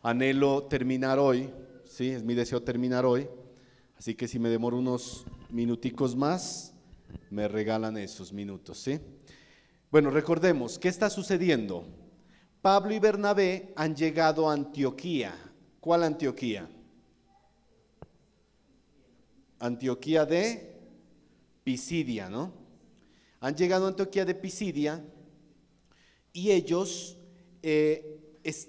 Anhelo terminar hoy, sí, es mi deseo terminar hoy, así que si me demoro unos minuticos más, me regalan esos minutos, ¿sí? Bueno, recordemos, ¿qué está sucediendo? Pablo y Bernabé han llegado a Antioquía. ¿Cuál Antioquía? Antioquía de Pisidia, ¿no? Han llegado a Antioquía de Pisidia y ellos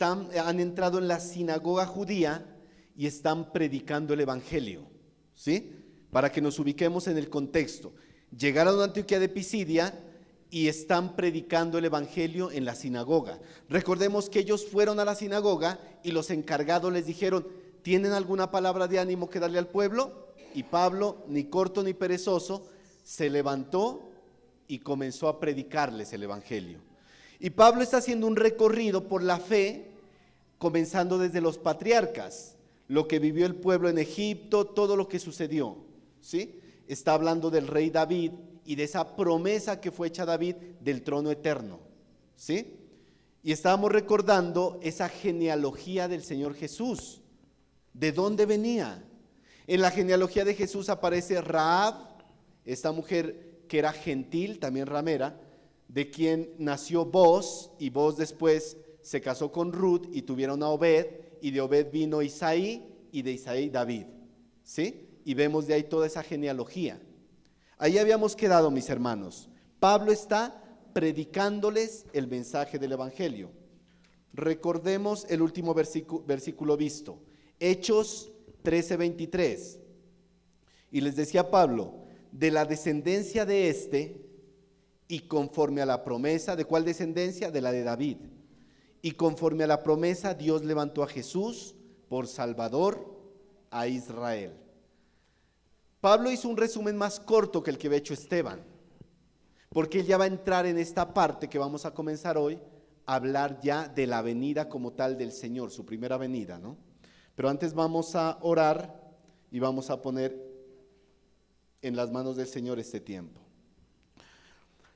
han entrado en la sinagoga judía y están predicando el evangelio, ¿sí? Para que nos ubiquemos en el contexto. Llegaron a Antioquía de Pisidia y están predicando el evangelio en la sinagoga. Recordemos que ellos fueron a la sinagoga y los encargados les dijeron: ¿tienen alguna palabra de ánimo que darle al pueblo? Y Pablo, ni corto ni perezoso, se levantó y comenzó a predicarles el evangelio. Y Pablo está haciendo un recorrido por la fe, comenzando desde los patriarcas, lo que vivió el pueblo en Egipto, todo lo que sucedió, ¿sí? Está hablando del rey David y de esa promesa que fue hecha a David del trono eterno, ¿sí? Y estábamos recordando esa genealogía del Señor Jesús. ¿De dónde venía? En la genealogía de Jesús aparece Rahab, esta mujer que era gentil, también ramera, de quien nació Boz, y Boz después se casó con Ruth y tuvieron a Obed, y de Obed vino Isaí, y de Isaí David, ¿sí? Y vemos de ahí toda esa genealogía. Ahí habíamos quedado, mis hermanos. Pablo está predicándoles el mensaje del evangelio. Recordemos el último versículo visto, Hechos 13:23. Y les decía Pablo: de la descendencia de este, y conforme a la promesa, ¿de cuál descendencia? De la de David. Y conforme a la promesa, Dios levantó a Jesús por Salvador a Israel. Pablo hizo un resumen más corto que el que había hecho Esteban, porque él ya va a entrar en esta parte que vamos a comenzar hoy, a hablar ya de la venida como tal del Señor, su primera venida, ¿no? Pero antes vamos a orar y vamos a poner en las manos del Señor este tiempo.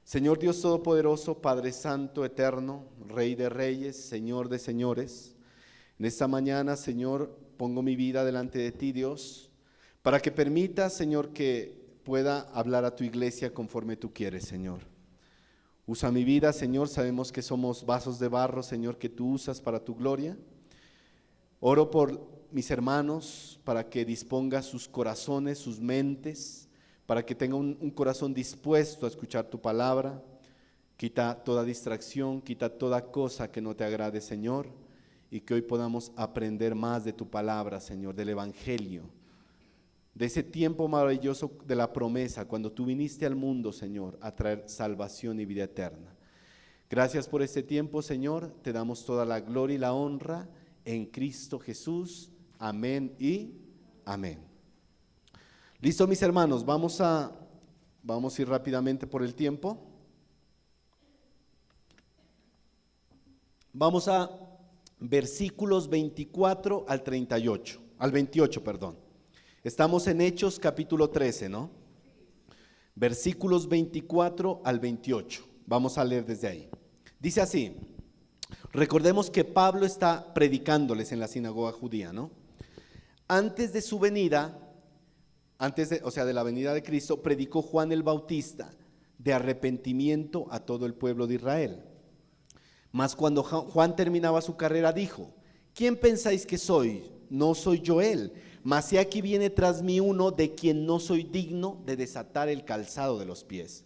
Señor Dios Todopoderoso, Padre Santo, Eterno, Rey de Reyes, Señor de Señores, en esta mañana, Señor, pongo mi vida delante de ti, Dios, para que permitas, Señor, que pueda hablar a tu iglesia conforme tú quieres, Señor. Usa mi vida, Señor, sabemos que somos vasos de barro, Señor, que tú usas para tu gloria. Oro por mis hermanos para que disponga sus corazones, sus mentes, para que tenga un corazón dispuesto a escuchar tu palabra. Quita toda distracción, quita toda cosa que no te agrade, Señor, y que hoy podamos aprender más de tu palabra, Señor, del evangelio, de ese tiempo maravilloso de la promesa, cuando tú viniste al mundo, Señor, a traer salvación y vida eterna. Gracias por este tiempo, Señor, te damos toda la gloria y la honra en Cristo Jesús. Amén y amén. Listo, mis hermanos, vamos a ir rápidamente por el tiempo. Vamos a versículos 24 al 38, al 28, perdón. Estamos en Hechos capítulo 13, ¿no? Versículos 24 al 28. Vamos a leer desde ahí. Dice así: recordemos que Pablo está predicándoles en la sinagoga judía, ¿no? Antes de su venida, de la venida de Cristo, predicó Juan el Bautista de arrepentimiento a todo el pueblo de Israel. Mas cuando Juan terminaba su carrera, dijo: ¿quién pensáis que soy? No soy yo él, mas he aquí viene tras mí uno de quien no soy digno de desatar el calzado de los pies.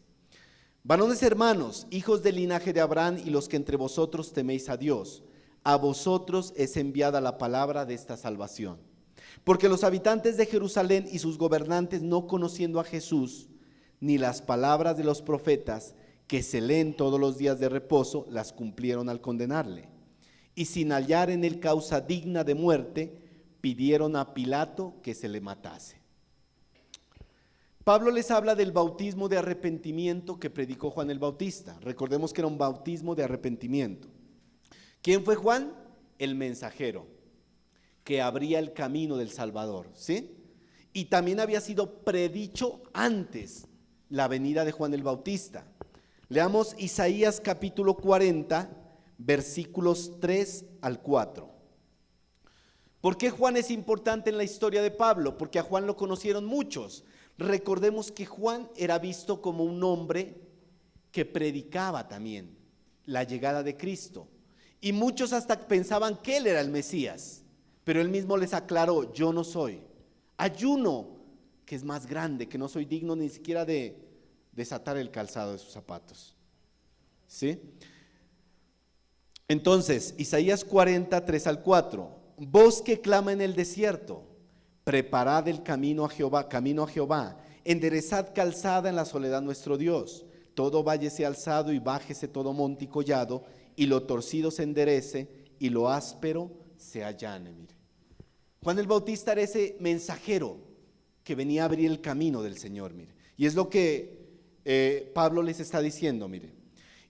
Varones hermanos, hijos del linaje de Abraham y los que entre vosotros teméis a Dios, a vosotros es enviada la palabra de esta salvación. Porque los habitantes de Jerusalén y sus gobernantes, no conociendo a Jesús, ni las palabras de los profetas que se leen todos los días de reposo, las cumplieron al condenarle. Y sin hallar en él causa digna de muerte, pidieron a Pilato que se le matase. Pablo les habla del bautismo de arrepentimiento que predicó Juan el Bautista. Recordemos que era un bautismo de arrepentimiento. ¿Quién fue Juan? El mensajero que abría el camino del Salvador, ¿sí? Y también había sido predicho antes la venida de Juan el Bautista. Leamos Isaías capítulo 40, versículos 3 al 4. ¿Por qué Juan es importante en la historia de Pablo? Porque a Juan lo conocieron muchos. Recordemos que Juan era visto como un hombre que predicaba también la llegada de Cristo. Y muchos hasta pensaban que él era el Mesías, pero él mismo les aclaró: yo no soy. Hay uno que es más grande, que no soy digno ni siquiera de desatar el calzado de sus zapatos. ¿Sí? Entonces, Isaías 40, 3 al 4. Voz que clama en el desierto, preparad el camino a Jehová, enderezad calzada en la soledad nuestro Dios. Todo valle sea alzado y bájese todo monte y collado, y lo torcido se enderece y lo áspero se allane. Mire, Juan el Bautista era ese mensajero que venía a abrir el camino del Señor, mire. Y es lo que Pablo les está diciendo, mire.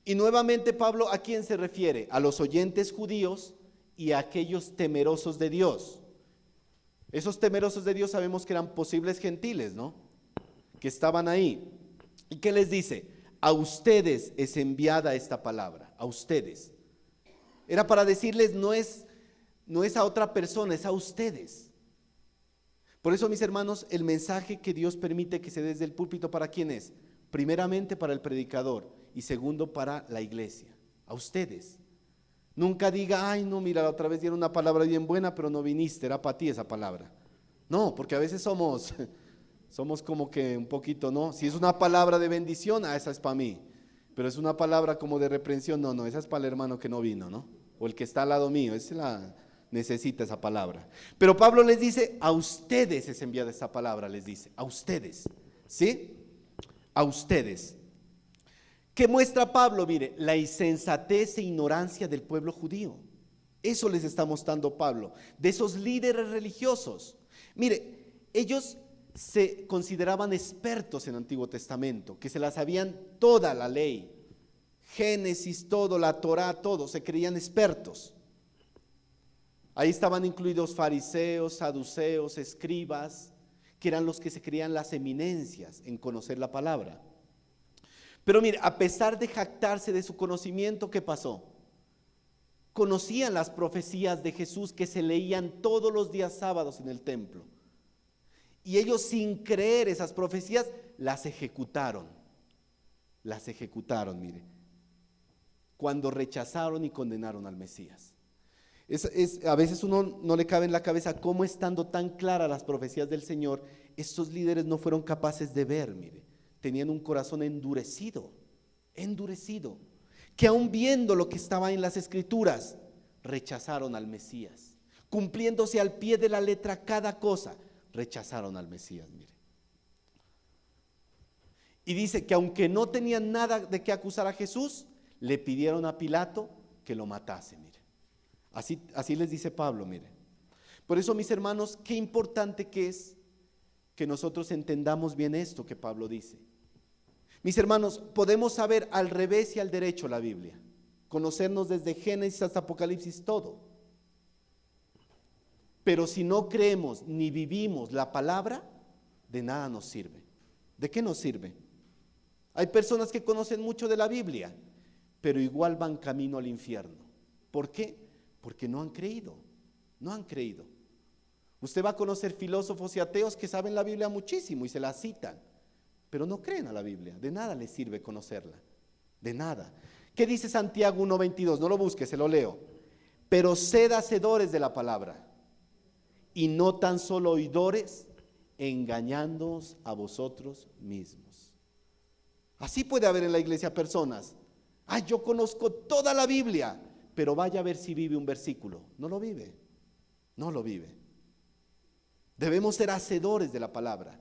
Y nuevamente Pablo, ¿a quién se refiere? A los oyentes judíos y a aquellos temerosos de Dios. Esos temerosos de Dios sabemos que eran posibles gentiles, ¿no? Que estaban ahí. ¿Y qué les dice? A ustedes es enviada esta palabra, a ustedes. Era para decirles, no es a otra persona, es a ustedes. Por eso, mis hermanos, el mensaje que Dios permite que se dé desde el púlpito, ¿para quién es? Primeramente para el predicador y segundo para la iglesia, a ustedes. Nunca diga: ay, no, mira, la otra vez dieron una palabra bien buena, pero no viniste, era para ti esa palabra. No, porque a veces somos como que un poquito, ¿no? Si es una palabra de bendición, esa es para mí. Pero es una palabra como de reprensión, no, esa es para el hermano que no vino, ¿no? O el que está al lado mío, necesita esa palabra. Pero Pablo les dice: a ustedes es enviada esta palabra, les dice, a ustedes, ¿sí? A ustedes. ¿Qué muestra Pablo? Mire, la insensatez e ignorancia del pueblo judío. Eso les está mostrando Pablo, de esos líderes religiosos. Mire, ellos se consideraban expertos en el Antiguo Testamento, que se la sabían toda la ley, Génesis, todo, la Torá, todo, se creían expertos. Ahí estaban incluidos fariseos, saduceos, escribas, que eran los que se creían las eminencias en conocer la palabra. Pero mire, a pesar de jactarse de su conocimiento, ¿qué pasó? Conocían las profecías de Jesús que se leían todos los días sábados en el templo. Y ellos, sin creer esas profecías, las ejecutaron. Las ejecutaron, mire, cuando rechazaron y condenaron al Mesías. A veces uno no le cabe en la cabeza cómo, estando tan claras las profecías del Señor, estos líderes no fueron capaces de ver, mire. Tenían un corazón endurecido, que aun viendo lo que estaba en las Escrituras, rechazaron al Mesías, cumpliéndose al pie de la letra cada cosa, rechazaron al Mesías, mire. Y dice que aunque no tenían nada de qué acusar a Jesús, le pidieron a Pilato que lo matase, mire. Así les dice Pablo, mire. Por eso, mis hermanos, qué importante que es que nosotros entendamos bien esto que Pablo dice. Mis hermanos, podemos saber al revés y al derecho la Biblia, conocernos desde Génesis hasta Apocalipsis todo. Pero si no creemos ni vivimos la palabra, de nada nos sirve. ¿De qué nos sirve? Hay personas que conocen mucho de la Biblia, pero igual van camino al infierno. ¿Por qué? Porque no han creído. Usted va a conocer filósofos y ateos que saben la Biblia muchísimo y se la citan, pero no creen a la Biblia. De nada les sirve conocerla, de nada. ¿Qué dice Santiago 1:22? No lo busque, se lo leo. Pero sed hacedores de la palabra y no tan solo oidores, engañándoos a vosotros mismos. Así puede haber en la iglesia personas: ay, yo conozco toda la Biblia, pero vaya a ver si vive un versículo. No lo vive. Debemos ser hacedores de la palabra.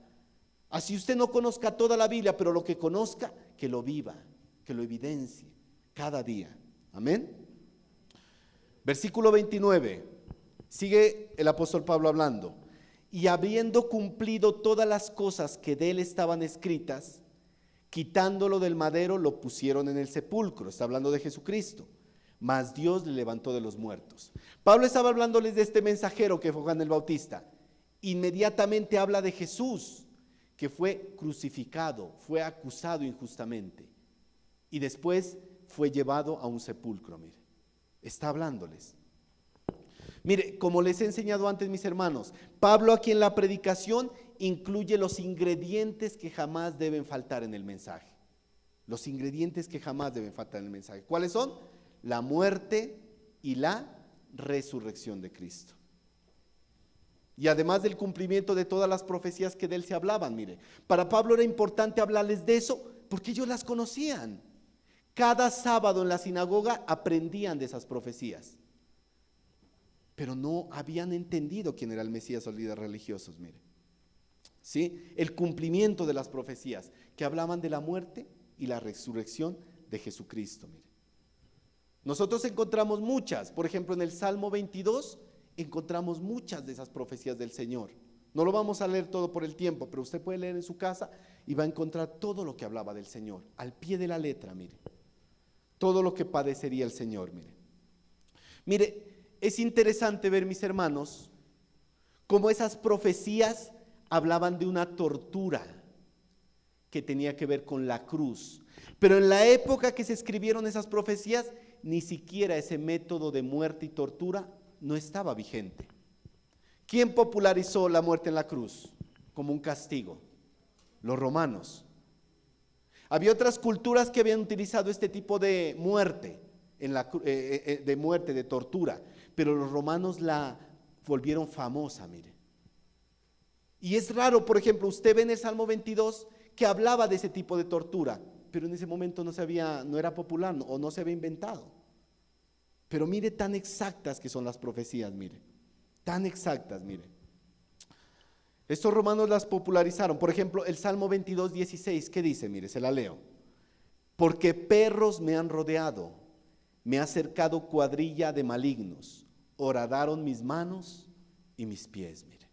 Así usted no conozca toda la Biblia, pero lo que conozca, que lo viva, que lo evidencie cada día. Amén. Versículo 29. Sigue el apóstol Pablo hablando. Y habiendo cumplido todas las cosas que de él estaban escritas, quitándolo del madero, lo pusieron en el sepulcro. Está hablando de Jesucristo. Mas Dios le levantó de los muertos. Pablo estaba hablándoles de este mensajero que fue Juan el Bautista. Inmediatamente habla de Jesús, que fue crucificado, fue acusado injustamente y después fue llevado a un sepulcro. Mire, está hablándoles. Mire, como les he enseñado antes, mis hermanos, Pablo aquí en la predicación incluye los ingredientes que jamás deben faltar en el mensaje. Los ingredientes que jamás deben faltar en el mensaje. ¿Cuáles son? La muerte y la resurrección de Cristo. Y además del cumplimiento de todas las profecías que de él se hablaban, mire. Para Pablo era importante hablarles de eso porque ellos las conocían. Cada sábado en la sinagoga aprendían de esas profecías. Pero no habían entendido quién era el Mesías o líderes religiosos, mire. ¿Sí? El cumplimiento de las profecías que hablaban de la muerte y la resurrección de Jesucristo, mire. Nosotros encontramos muchas, por ejemplo en el Salmo 22 encontramos muchas de esas profecías del Señor. No lo vamos a leer todo por el tiempo, pero usted puede leer en su casa y va a encontrar todo lo que hablaba del Señor, al pie de la letra, mire. Todo lo que padecería el Señor, mire. Mire, es interesante ver, mis hermanos, cómo esas profecías hablaban de una tortura que tenía que ver con la cruz. Pero en la época que se escribieron esas profecías, ni siquiera ese método de muerte y tortura no estaba vigente. ¿Quién popularizó la muerte en la cruz como un castigo? Los romanos. Había otras culturas que habían utilizado este tipo de muerte, de tortura, pero los romanos la volvieron famosa, mire. Y es raro, por ejemplo, usted ve en el Salmo 22 que hablaba de ese tipo de tortura, pero en ese momento no era popular o no se había inventado. Pero mire tan exactas que son las profecías, mire, tan exactas, mire. Estos romanos las popularizaron. Por ejemplo, el Salmo 22, 16, ¿qué dice? Mire, se la leo. Porque perros me han rodeado, me ha cercado cuadrilla de malignos, horadaron mis manos y mis pies, mire.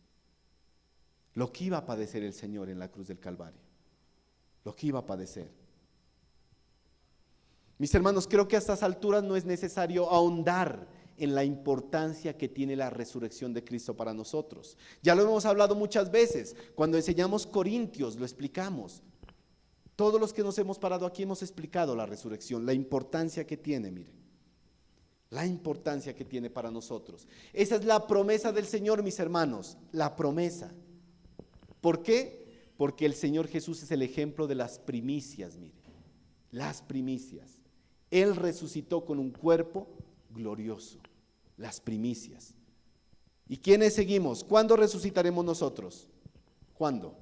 Lo que iba a padecer el Señor en la cruz del Calvario, lo que iba a padecer. Mis hermanos, creo que a estas alturas no es necesario ahondar en la importancia que tiene la resurrección de Cristo para nosotros. Ya lo hemos hablado muchas veces, cuando enseñamos Corintios lo explicamos. Todos los que nos hemos parado aquí hemos explicado la resurrección, la importancia que tiene, mire, la importancia que tiene para nosotros. Esa es la promesa del Señor, mis hermanos, la promesa. ¿Por qué? Porque el Señor Jesús es el ejemplo de las primicias, mire, las primicias. Él resucitó con un cuerpo glorioso, las primicias. ¿Y quiénes seguimos? ¿Cuándo resucitaremos nosotros? ¿Cuándo?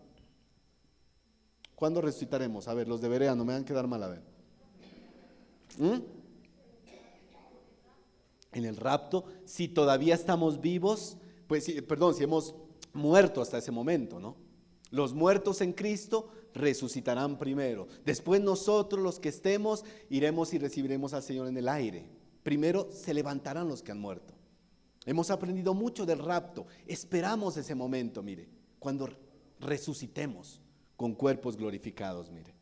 ¿Cuándo resucitaremos? A ver, los de Berea, no me van a quedar mal, a ver. En el rapto, si todavía estamos vivos, pues, perdón, si hemos muerto hasta ese momento, ¿no? Los muertos en Cristo resucitarán primero. Después nosotros, los que estemos, iremos y recibiremos al Señor en el aire. Primero se levantarán los que han muerto. Hemos aprendido mucho del rapto. Esperamos ese momento, mire, cuando resucitemos con cuerpos glorificados, mire.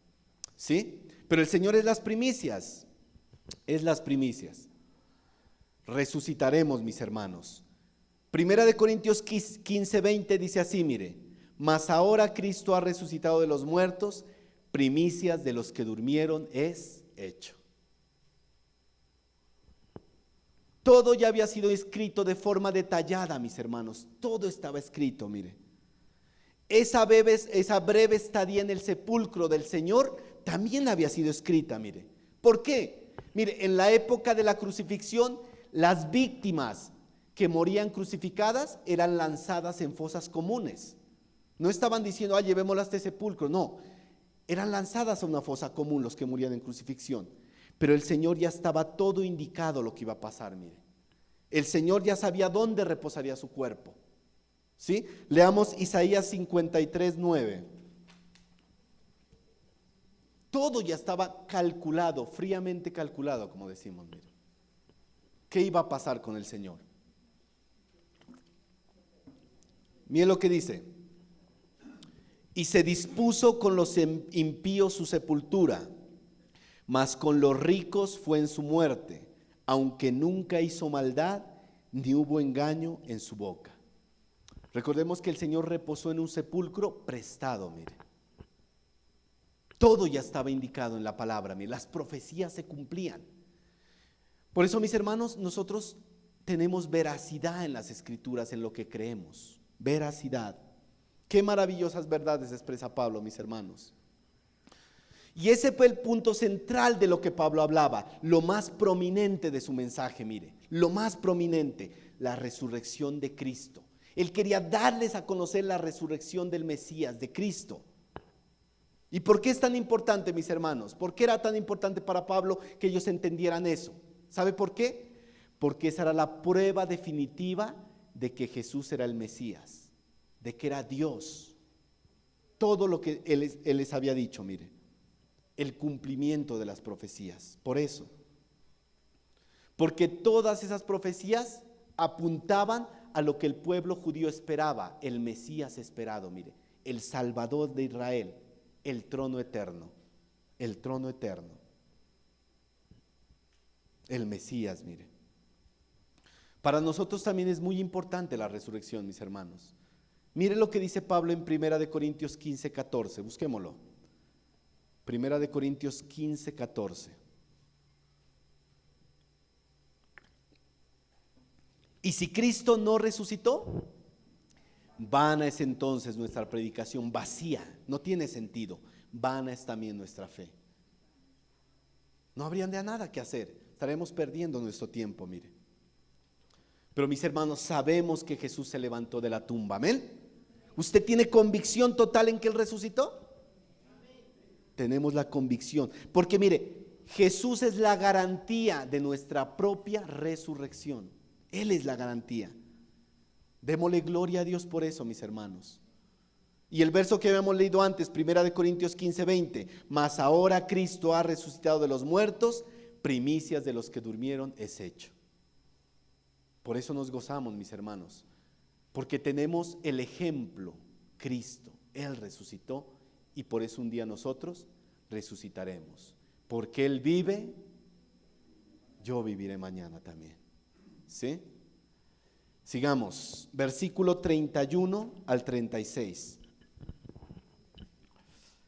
¿Sí? Pero el Señor es las primicias. Es las primicias. Resucitaremos, mis hermanos. Primera de Corintios 15, 20 dice así, mire. Mas ahora Cristo ha resucitado de los muertos, primicias de los que durmieron es hecho. Todo ya había sido escrito de forma detallada, mis hermanos. Todo estaba escrito, mire. Esa breve estadía en el sepulcro del Señor también había sido escrita, mire. ¿Por qué? Mire, en la época de la crucifixión, las víctimas que morían crucificadas eran lanzadas en fosas comunes. No estaban diciendo, llevémoslas a este sepulcro, no. Eran lanzadas a una fosa común los que morían en crucifixión. Pero el Señor ya estaba todo indicado lo que iba a pasar, mire. El Señor ya sabía dónde reposaría su cuerpo. ¿Sí? Leamos Isaías 53, 9. Todo ya estaba calculado, fríamente calculado, como decimos, mire. ¿Qué iba a pasar con el Señor? Mire lo que dice. Y se dispuso con los impíos su sepultura, mas con los ricos fue en su muerte, aunque nunca hizo maldad, ni hubo engaño en su boca. Recordemos que el Señor reposó en un sepulcro prestado, mire. Todo ya estaba indicado en la palabra, mire, las profecías se cumplían. Por eso, mis hermanos, nosotros tenemos veracidad en las Escrituras, en lo que creemos. Veracidad. Qué maravillosas verdades expresa Pablo, mis hermanos. Y ese fue el punto central de lo que Pablo hablaba, lo más prominente de su mensaje, mire, lo más prominente, la resurrección de Cristo. Él quería darles a conocer la resurrección del Mesías, de Cristo. ¿Y por qué es tan importante, mis hermanos? ¿Por qué era tan importante para Pablo que ellos entendieran eso? ¿Sabe por qué? Porque esa era la prueba definitiva de que Jesús era el Mesías, de que era Dios. Todo lo que él les había dicho, mire, el cumplimiento de las profecías. Por eso, porque todas esas profecías apuntaban a lo que el pueblo judío esperaba, el Mesías esperado, mire, el Salvador de Israel, el trono eterno, el trono eterno, el Mesías, mire. Para nosotros también es muy importante la resurrección, mis hermanos. Mire lo que dice Pablo en 1 Corintios 15, 14, busquémoslo. 1 Corintios 15, 14. Y si Cristo no resucitó, vana es entonces nuestra predicación, vacía, no tiene sentido. Vana es también nuestra fe. No habrían de nada que hacer, estaremos perdiendo nuestro tiempo, mire. Pero mis hermanos, sabemos que Jesús se levantó de la tumba, amén. ¿Usted tiene convicción total en que Él resucitó? Tenemos la convicción, porque mire, Jesús es la garantía de nuestra propia resurrección. Él es la garantía. Démosle gloria a Dios por eso, mis hermanos. Y el verso que habíamos leído antes, 1 Corintios 15, 20, mas ahora Cristo ha resucitado de los muertos, primicias de los que durmieron es hecho. Por eso nos gozamos, mis hermanos, porque tenemos el ejemplo, Cristo, Él resucitó, y por eso un día nosotros resucitaremos. Porque Él vive, yo viviré mañana también. ¿Sí? Sigamos, versículo 31 al 36.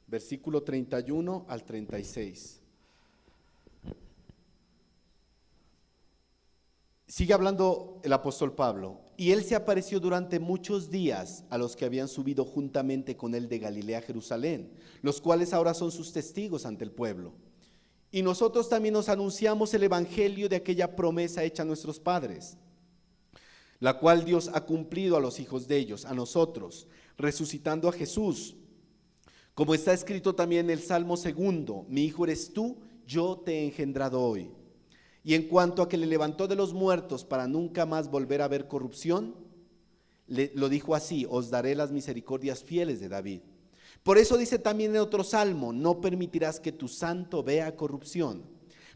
Versículo 31 al 36. Sigue hablando el apóstol Pablo. Y él se apareció durante muchos días a los que habían subido juntamente con él de Galilea a Jerusalén, los cuales ahora son sus testigos ante el pueblo. Y nosotros también nos anunciamos el evangelio de aquella promesa hecha a nuestros padres, la cual Dios ha cumplido a los hijos de ellos, a nosotros, resucitando a Jesús. Como está escrito también en el Salmo 2, mi hijo eres tú, yo te he engendrado hoy. Y en cuanto a que le levantó de los muertos para nunca más volver a ver corrupción, lo dijo así, os daré las misericordias fieles de David. Por eso dice también en otro salmo, no permitirás que tu santo vea corrupción.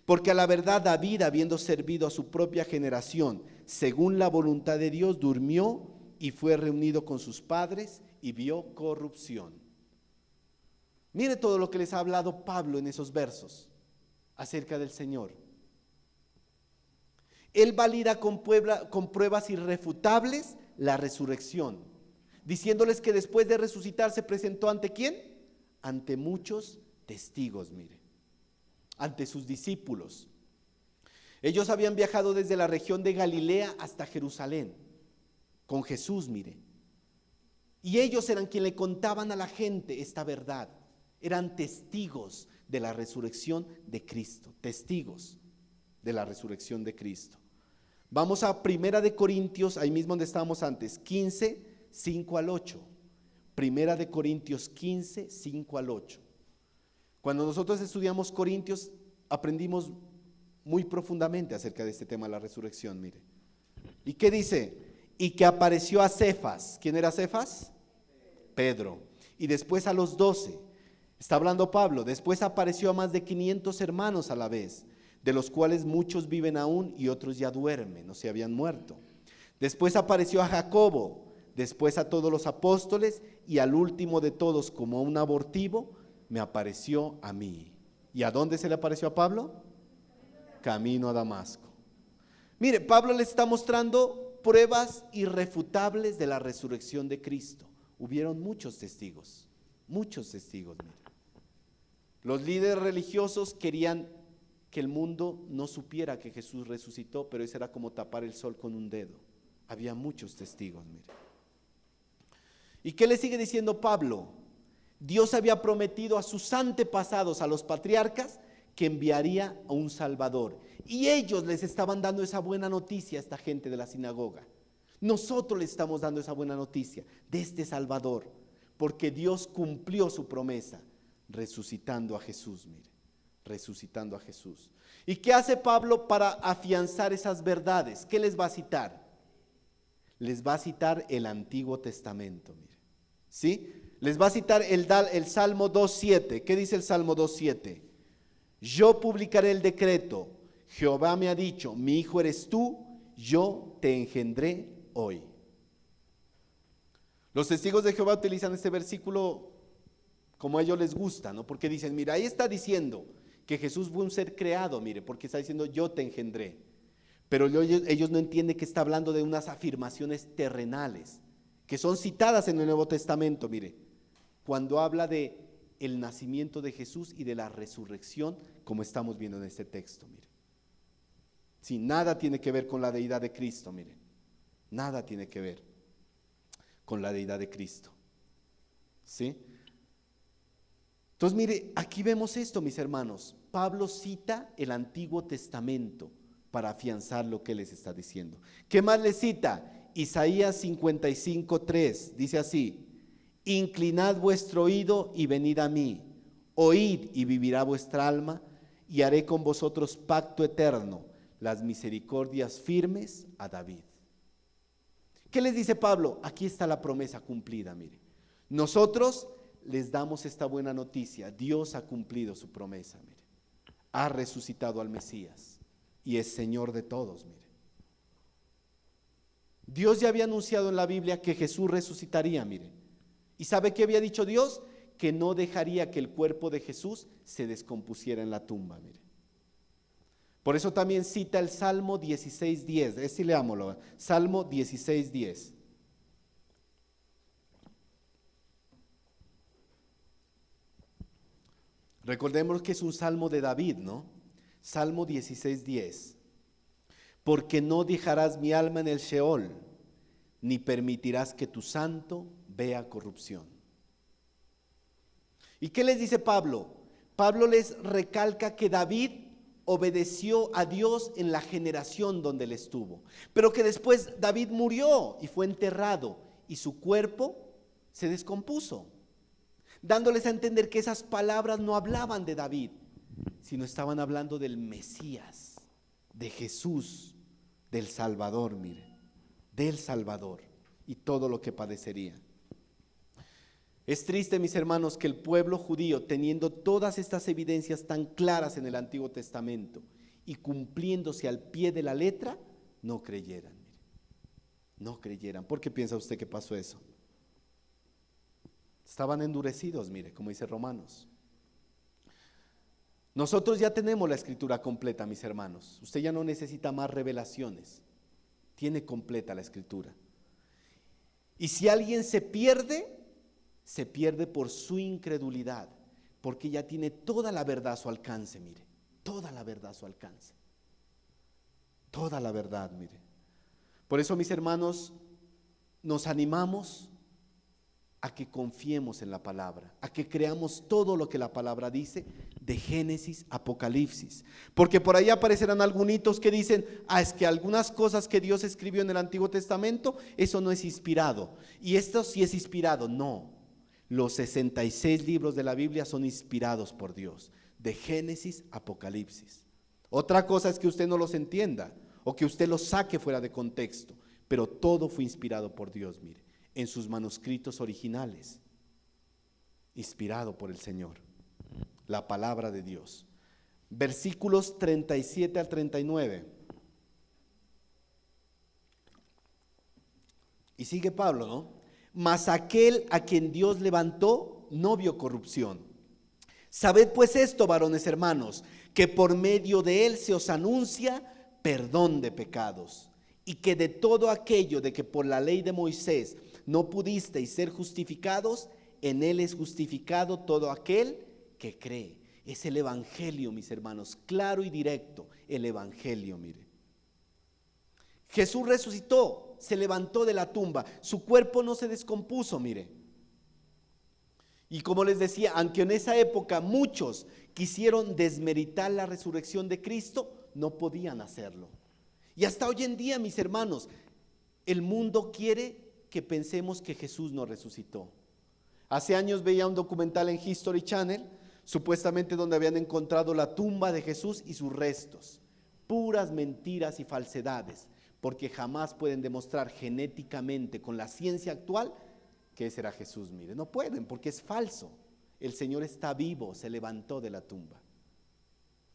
Porque a la verdad David, habiendo servido a su propia generación, según la voluntad de Dios, durmió y fue reunido con sus padres y vio corrupción. Mire todo lo que les ha hablado Pablo en esos versos acerca del Señor. Él valida con pruebas irrefutables la resurrección, diciéndoles que después de resucitar se presentó ante ¿quién? Ante muchos testigos, mire, ante sus discípulos. Ellos habían viajado desde la región de Galilea hasta Jerusalén, con Jesús, mire. Y ellos eran quienes le contaban a la gente esta verdad, eran testigos de la resurrección de Cristo, testigos de la resurrección de Cristo. Vamos a 1 Corintios, ahí mismo donde estábamos antes, 15, 5 al 8. 1 Corintios 15, 5 al 8. Cuando nosotros estudiamos Corintios, aprendimos muy profundamente acerca de este tema de la resurrección, mire. ¿Y qué dice? Y que apareció a Cefas. ¿Quién era Cefas? Pedro. Y después a los 12. Está hablando Pablo. Después apareció a más de 500 hermanos a la vez, de los cuales muchos viven aún y otros ya duermen, o se habían muerto. Después apareció a Jacobo, después a todos los apóstoles y al último de todos, como un abortivo, me apareció a mí. ¿Y a dónde se le apareció a Pablo? Camino a Damasco. Mire, Pablo le está mostrando pruebas irrefutables de la resurrección de Cristo. Hubieron muchos testigos, mire. Los líderes religiosos querían que el mundo no supiera que Jesús resucitó, pero eso era como tapar el sol con un dedo. Había muchos testigos, mire. ¿Y qué le sigue diciendo Pablo? Dios había prometido a sus antepasados, a los patriarcas, que enviaría a un Salvador. Y ellos les estaban dando esa buena noticia a esta gente de la sinagoga. Nosotros les estamos dando esa buena noticia de este Salvador, porque Dios cumplió su promesa, resucitando a Jesús, mire, resucitando a Jesús. ¿Y qué hace Pablo para afianzar esas verdades? ¿Qué les va a citar? Les va a citar el Antiguo Testamento, mire, ¿sí? Les va a citar el Salmo 2.7. ¿Qué dice el Salmo 2.7? Yo publicaré el decreto. Jehová me ha dicho, mi hijo eres tú, yo te engendré hoy. Los testigos de Jehová utilizan este versículo como a ellos les gusta, ¿no? Porque dicen, mira, ahí está diciendo que Jesús fue un ser creado, mire, porque está diciendo yo te engendré. Pero ellos no entienden que está hablando de unas afirmaciones terrenales, que son citadas en el Nuevo Testamento, mire, cuando habla de el nacimiento de Jesús y de la resurrección, como estamos viendo en este texto, mire. Sí, nada tiene que ver con la deidad de Cristo, mire. Nada tiene que ver con la deidad de Cristo. ¿Sí? Entonces, mire, aquí vemos esto, mis hermanos. Pablo cita el Antiguo Testamento para afianzar lo que les está diciendo. ¿Qué más le cita? Isaías 55:3, dice así: inclinad vuestro oído y venid a mí, oíd y vivirá vuestra alma, y haré con vosotros pacto eterno, las misericordias firmes a David. ¿Qué les dice Pablo? Aquí está la promesa cumplida, mire. Nosotros les damos esta buena noticia. Dios ha cumplido su promesa, mire. Ha resucitado al Mesías y es Señor de todos, mire. Dios ya había anunciado en la Biblia que Jesús resucitaría, mire. ¿Y sabe qué había dicho Dios? Que no dejaría que el cuerpo de Jesús se descompusiera en la tumba, mire. Por eso también cita el Salmo 16:10. Este leámoslo. Salmo 16:10. Recordemos que es un salmo de David, ¿no? Salmo 16:10. Porque no dejarás mi alma en el Sheol, ni permitirás que tu santo vea corrupción. ¿Y qué les dice Pablo? Pablo les recalca que David obedeció a Dios en la generación donde él estuvo, pero que después David murió y fue enterrado y su cuerpo se descompuso, dándoles a entender que esas palabras no hablaban de David, sino estaban hablando del Mesías, de Jesús, del Salvador, mire, del Salvador y todo lo que padecería. Es triste, mis hermanos, que el pueblo judío, teniendo todas estas evidencias tan claras en el Antiguo Testamento y cumpliéndose al pie de la letra, no creyeran, mire, no creyeran. ¿Por qué piensa usted que pasó eso? Estaban endurecidos, mire, como dice Romanos. Nosotros ya tenemos la escritura completa, mis hermanos. Usted ya no necesita más revelaciones. Tiene completa la escritura. Y si alguien se pierde por su incredulidad, porque ya tiene toda la verdad a su alcance, mire, toda la verdad a su alcance. Toda la verdad, mire. Por eso, mis hermanos, nos animamos a que confiemos en la palabra, a que creamos todo lo que la palabra dice, de Génesis a Apocalipsis, porque por ahí aparecerán algunos que dicen, es que algunas cosas que Dios escribió en el Antiguo Testamento, eso no es inspirado, y esto sí es inspirado. No, los 66 libros de la Biblia son inspirados por Dios, de Génesis a Apocalipsis. Otra cosa es que usted no los entienda, o que usted los saque fuera de contexto, pero todo fue inspirado por Dios, mire, en sus manuscritos originales, inspirado por el Señor, la palabra de Dios. Versículos 37 al 39. Y sigue Pablo, ¿no? Mas aquel a quien Dios levantó no vio corrupción. Sabed pues esto, varones hermanos, que por medio de él se os anuncia perdón de pecados, y que de todo aquello de que por la ley de Moisés no pudisteis ser justificados, en él es justificado todo aquel que cree. Es el evangelio, mis hermanos, claro y directo, el evangelio, mire. Jesús resucitó, se levantó de la tumba, su cuerpo no se descompuso, mire. Y como les decía, aunque en esa época muchos quisieron desmeritar la resurrección de Cristo, no podían hacerlo. Y hasta hoy en día, mis hermanos, el mundo quiere que pensemos que Jesús no resucitó. Hace años veía un documental en History Channel, supuestamente donde habían encontrado la tumba de Jesús y sus restos. Puras mentiras y falsedades, porque jamás pueden demostrar genéticamente con la ciencia actual que ese era Jesús. Mire, no pueden porque es falso. El Señor está vivo, se levantó de la tumba.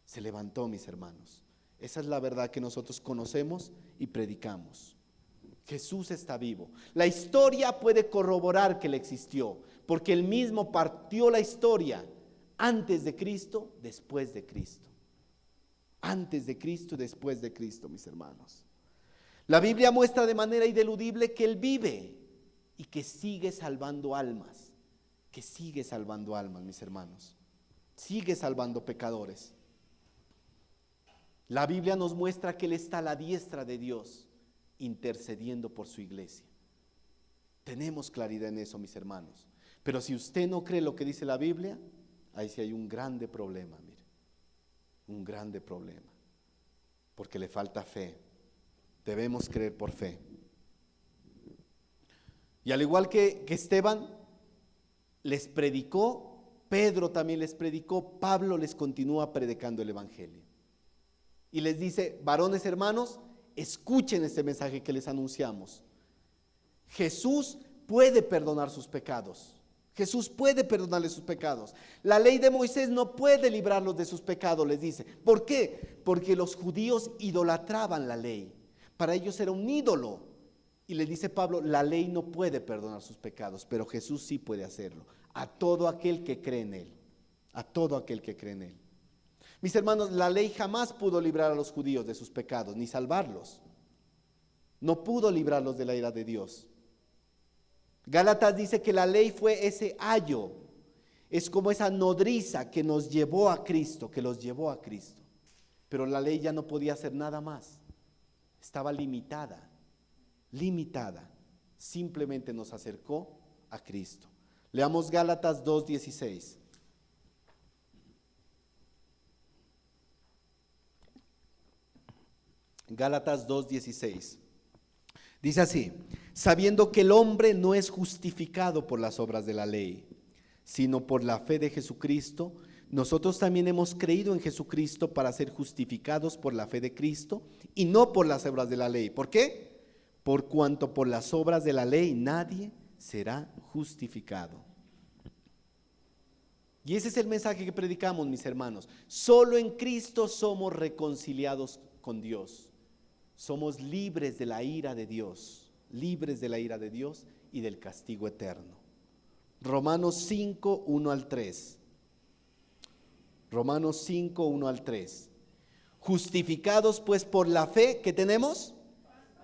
Se levantó, mis hermanos. Esa es la verdad que nosotros conocemos y predicamos. Jesús está vivo. La historia puede corroborar que Él existió, porque Él mismo partió la historia antes de Cristo, después de Cristo. Antes de Cristo y después de Cristo, mis hermanos. La Biblia muestra de manera ineludible que Él vive y que sigue salvando almas. Que sigue salvando almas, mis hermanos. Sigue salvando pecadores. La Biblia nos muestra que Él está a la diestra de Dios, intercediendo por su iglesia. Tenemos claridad en eso, mis hermanos. Pero si usted no cree lo que dice la Biblia, ahí sí hay un grande problema, mire. Un grande problema. Porque le falta fe. Debemos creer por fe. Y al igual que Esteban les predicó, Pedro también les predicó, Pablo les continúa predicando el evangelio. Y les dice: varones hermanos, escuchen este mensaje que les anunciamos. Jesús puede perdonar sus pecados. Jesús puede perdonarles sus pecados. La ley de Moisés no puede librarlos de sus pecados, les dice. ¿Por qué? Porque los judíos idolatraban la ley. Para ellos era un ídolo. Y les dice Pablo: la ley no puede perdonar sus pecados, pero Jesús sí puede hacerlo. A todo aquel que cree en Él. A todo aquel que cree en Él. Mis hermanos, la ley jamás pudo librar a los judíos de sus pecados, ni salvarlos. No pudo librarlos de la ira de Dios. Gálatas dice que la ley fue ese ayo, es como esa nodriza que nos llevó a Cristo, que los llevó a Cristo. Pero la ley ya no podía hacer nada más. Estaba limitada. Simplemente nos acercó a Cristo. Leamos Gálatas 2:16. Gálatas 2:16. Dice así: sabiendo que el hombre no es justificado por las obras de la ley, sino por la fe de Jesucristo, nosotros también hemos creído en Jesucristo para ser justificados por la fe de Cristo y no por las obras de la ley. ¿Por qué? Por cuanto por las obras de la ley nadie será justificado. Y ese es el mensaje que predicamos, mis hermanos. Solo en Cristo somos reconciliados con Dios. Somos libres de la ira de Dios, libres de la ira de Dios y del castigo eterno. Romanos 5, 1 al 3. Romanos 5, 1 al 3. Justificados pues por la fe, ¿qué tenemos?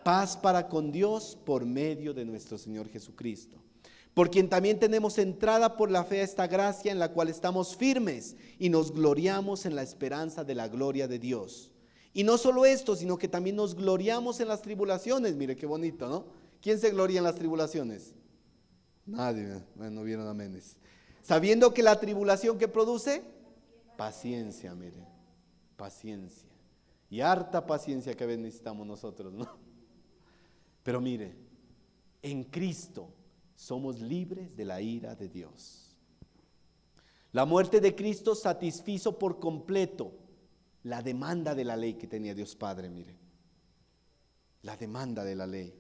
Paz para con Dios por medio de nuestro Señor Jesucristo. Por quien también tenemos entrada por la fe a esta gracia en la cual estamos firmes y nos gloriamos en la esperanza de la gloria de Dios. Y no solo esto, sino que también nos gloriamos en las tribulaciones. Mire qué bonito, ¿no? ¿Quién se gloria en las tribulaciones? Nadie. Bueno, vieron aménes. Sabiendo que la tribulación que produce, paciencia, mire. Paciencia. Y harta paciencia que necesitamos nosotros, ¿no? Pero mire, en Cristo somos libres de la ira de Dios. La muerte de Cristo satisfizo por completo la demanda de la ley que tenía Dios Padre, mire. La demanda de la ley.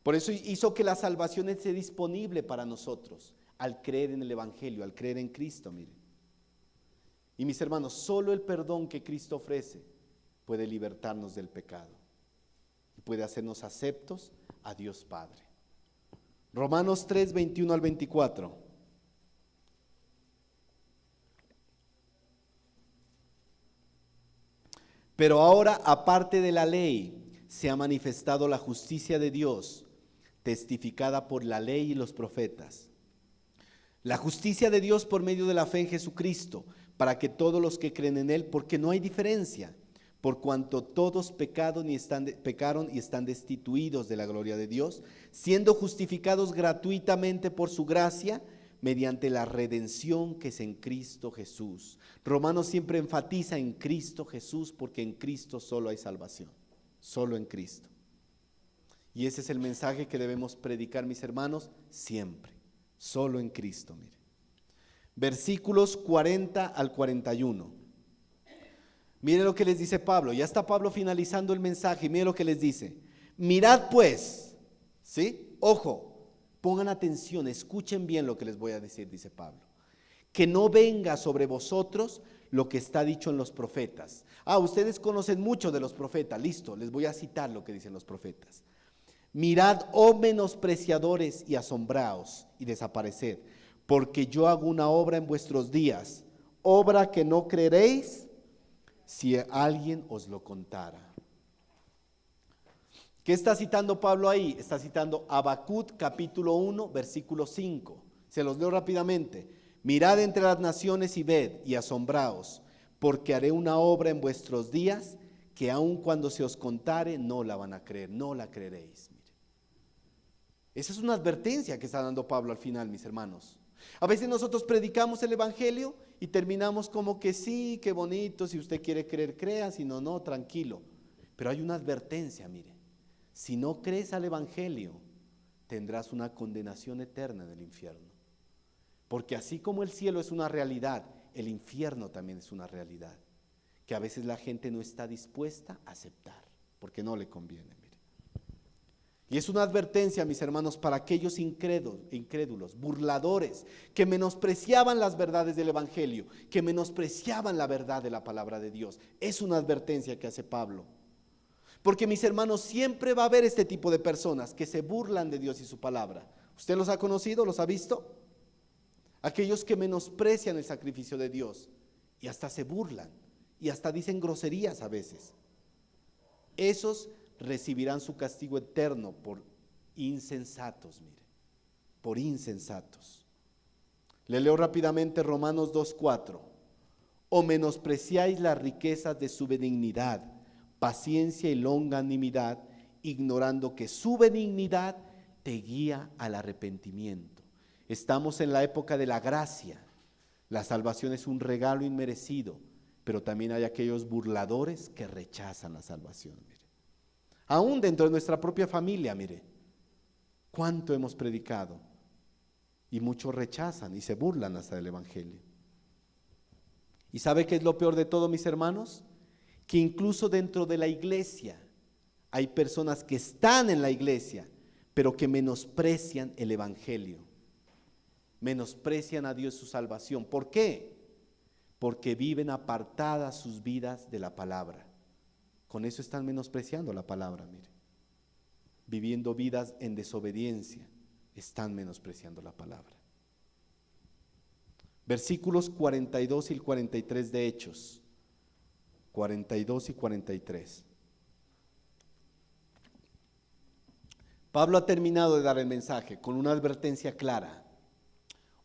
Por eso hizo que la salvación esté disponible para nosotros, al creer en el Evangelio, al creer en Cristo, mire. Y mis hermanos, solo el perdón que Cristo ofrece puede libertarnos del pecado. Y puede hacernos aceptos a Dios Padre. Romanos 3, 21 al 24. Pero ahora, aparte de la ley, se ha manifestado la justicia de Dios, testificada por la ley y los profetas. La justicia de Dios por medio de la fe en Jesucristo, para que todos los que creen en Él, porque no hay diferencia, por cuanto todos pecaron y están destituidos de la gloria de Dios, siendo justificados gratuitamente por su gracia, mediante la redención que es en Cristo Jesús. Romanos siempre enfatiza en Cristo Jesús, porque en Cristo solo hay salvación, solo en Cristo. Y ese es el mensaje que debemos predicar, mis hermanos, siempre, solo en Cristo. Mire, versículos 40 al 41. Mire lo que les dice Pablo. Ya está Pablo finalizando el mensaje y mire lo que les dice. Mirad pues, ¿sí? Ojo, pongan atención, escuchen bien lo que les voy a decir, dice Pablo. Que no venga sobre vosotros lo que está dicho en los profetas. Ustedes conocen mucho de los profetas, listo, les voy a citar lo que dicen los profetas. Mirad, oh menospreciadores, y asombraos y desapareced, porque yo hago una obra en vuestros días, obra que no creeréis si alguien os lo contara. ¿Qué está citando Pablo ahí? Está citando Habacuc capítulo 1, versículo 5. Se los leo rápidamente. Mirad entre las naciones y ved y asombraos, porque haré una obra en vuestros días que aun cuando se os contare no la van a creer, no la creeréis. Mire. Esa es una advertencia que está dando Pablo al final, mis hermanos. A veces nosotros predicamos el evangelio y terminamos como que sí, qué bonito, si usted quiere creer, crea, si no, no, tranquilo. Pero hay una advertencia, mire, si no crees al evangelio, tendrás una condenación eterna en el infierno. Porque así como el cielo es una realidad, el infierno también es una realidad, que a veces la gente no está dispuesta a aceptar, porque no le conviene, mire. Y es una advertencia, mis hermanos, para aquellos incrédulos, burladores, que menospreciaban las verdades del evangelio, que menospreciaban la verdad de la palabra de Dios. Es una advertencia que hace Pablo. Porque, mis hermanos, siempre va a haber este tipo de personas que se burlan de Dios y su palabra. ¿Usted los ha conocido? ¿Los ha visto? Aquellos que menosprecian el sacrificio de Dios y hasta se burlan y hasta dicen groserías a veces. Esos recibirán su castigo eterno por insensatos, mire, por insensatos. Le leo rápidamente Romanos 2:4. O menospreciáis las riquezas de su benignidad, paciencia y longanimidad, ignorando que su benignidad te guía al arrepentimiento. Estamos en la época de la gracia. La salvación es un regalo inmerecido, pero también hay aquellos burladores que rechazan la salvación. Mire. Aún dentro de nuestra propia familia, mire, cuánto hemos predicado y muchos rechazan y se burlan hasta del evangelio. ¿Y sabe qué es lo peor de todo, mis hermanos? Que incluso dentro de la iglesia hay personas que están en la iglesia, pero que menosprecian el evangelio, menosprecian a Dios su salvación. ¿Por qué? Porque viven apartadas sus vidas de la palabra. Con eso están menospreciando la palabra, mire. Viviendo vidas en desobediencia, están menospreciando la palabra. Versículos 42 y 43 de Hechos. 42 y 43. Pablo ha terminado de dar el mensaje con una advertencia clara.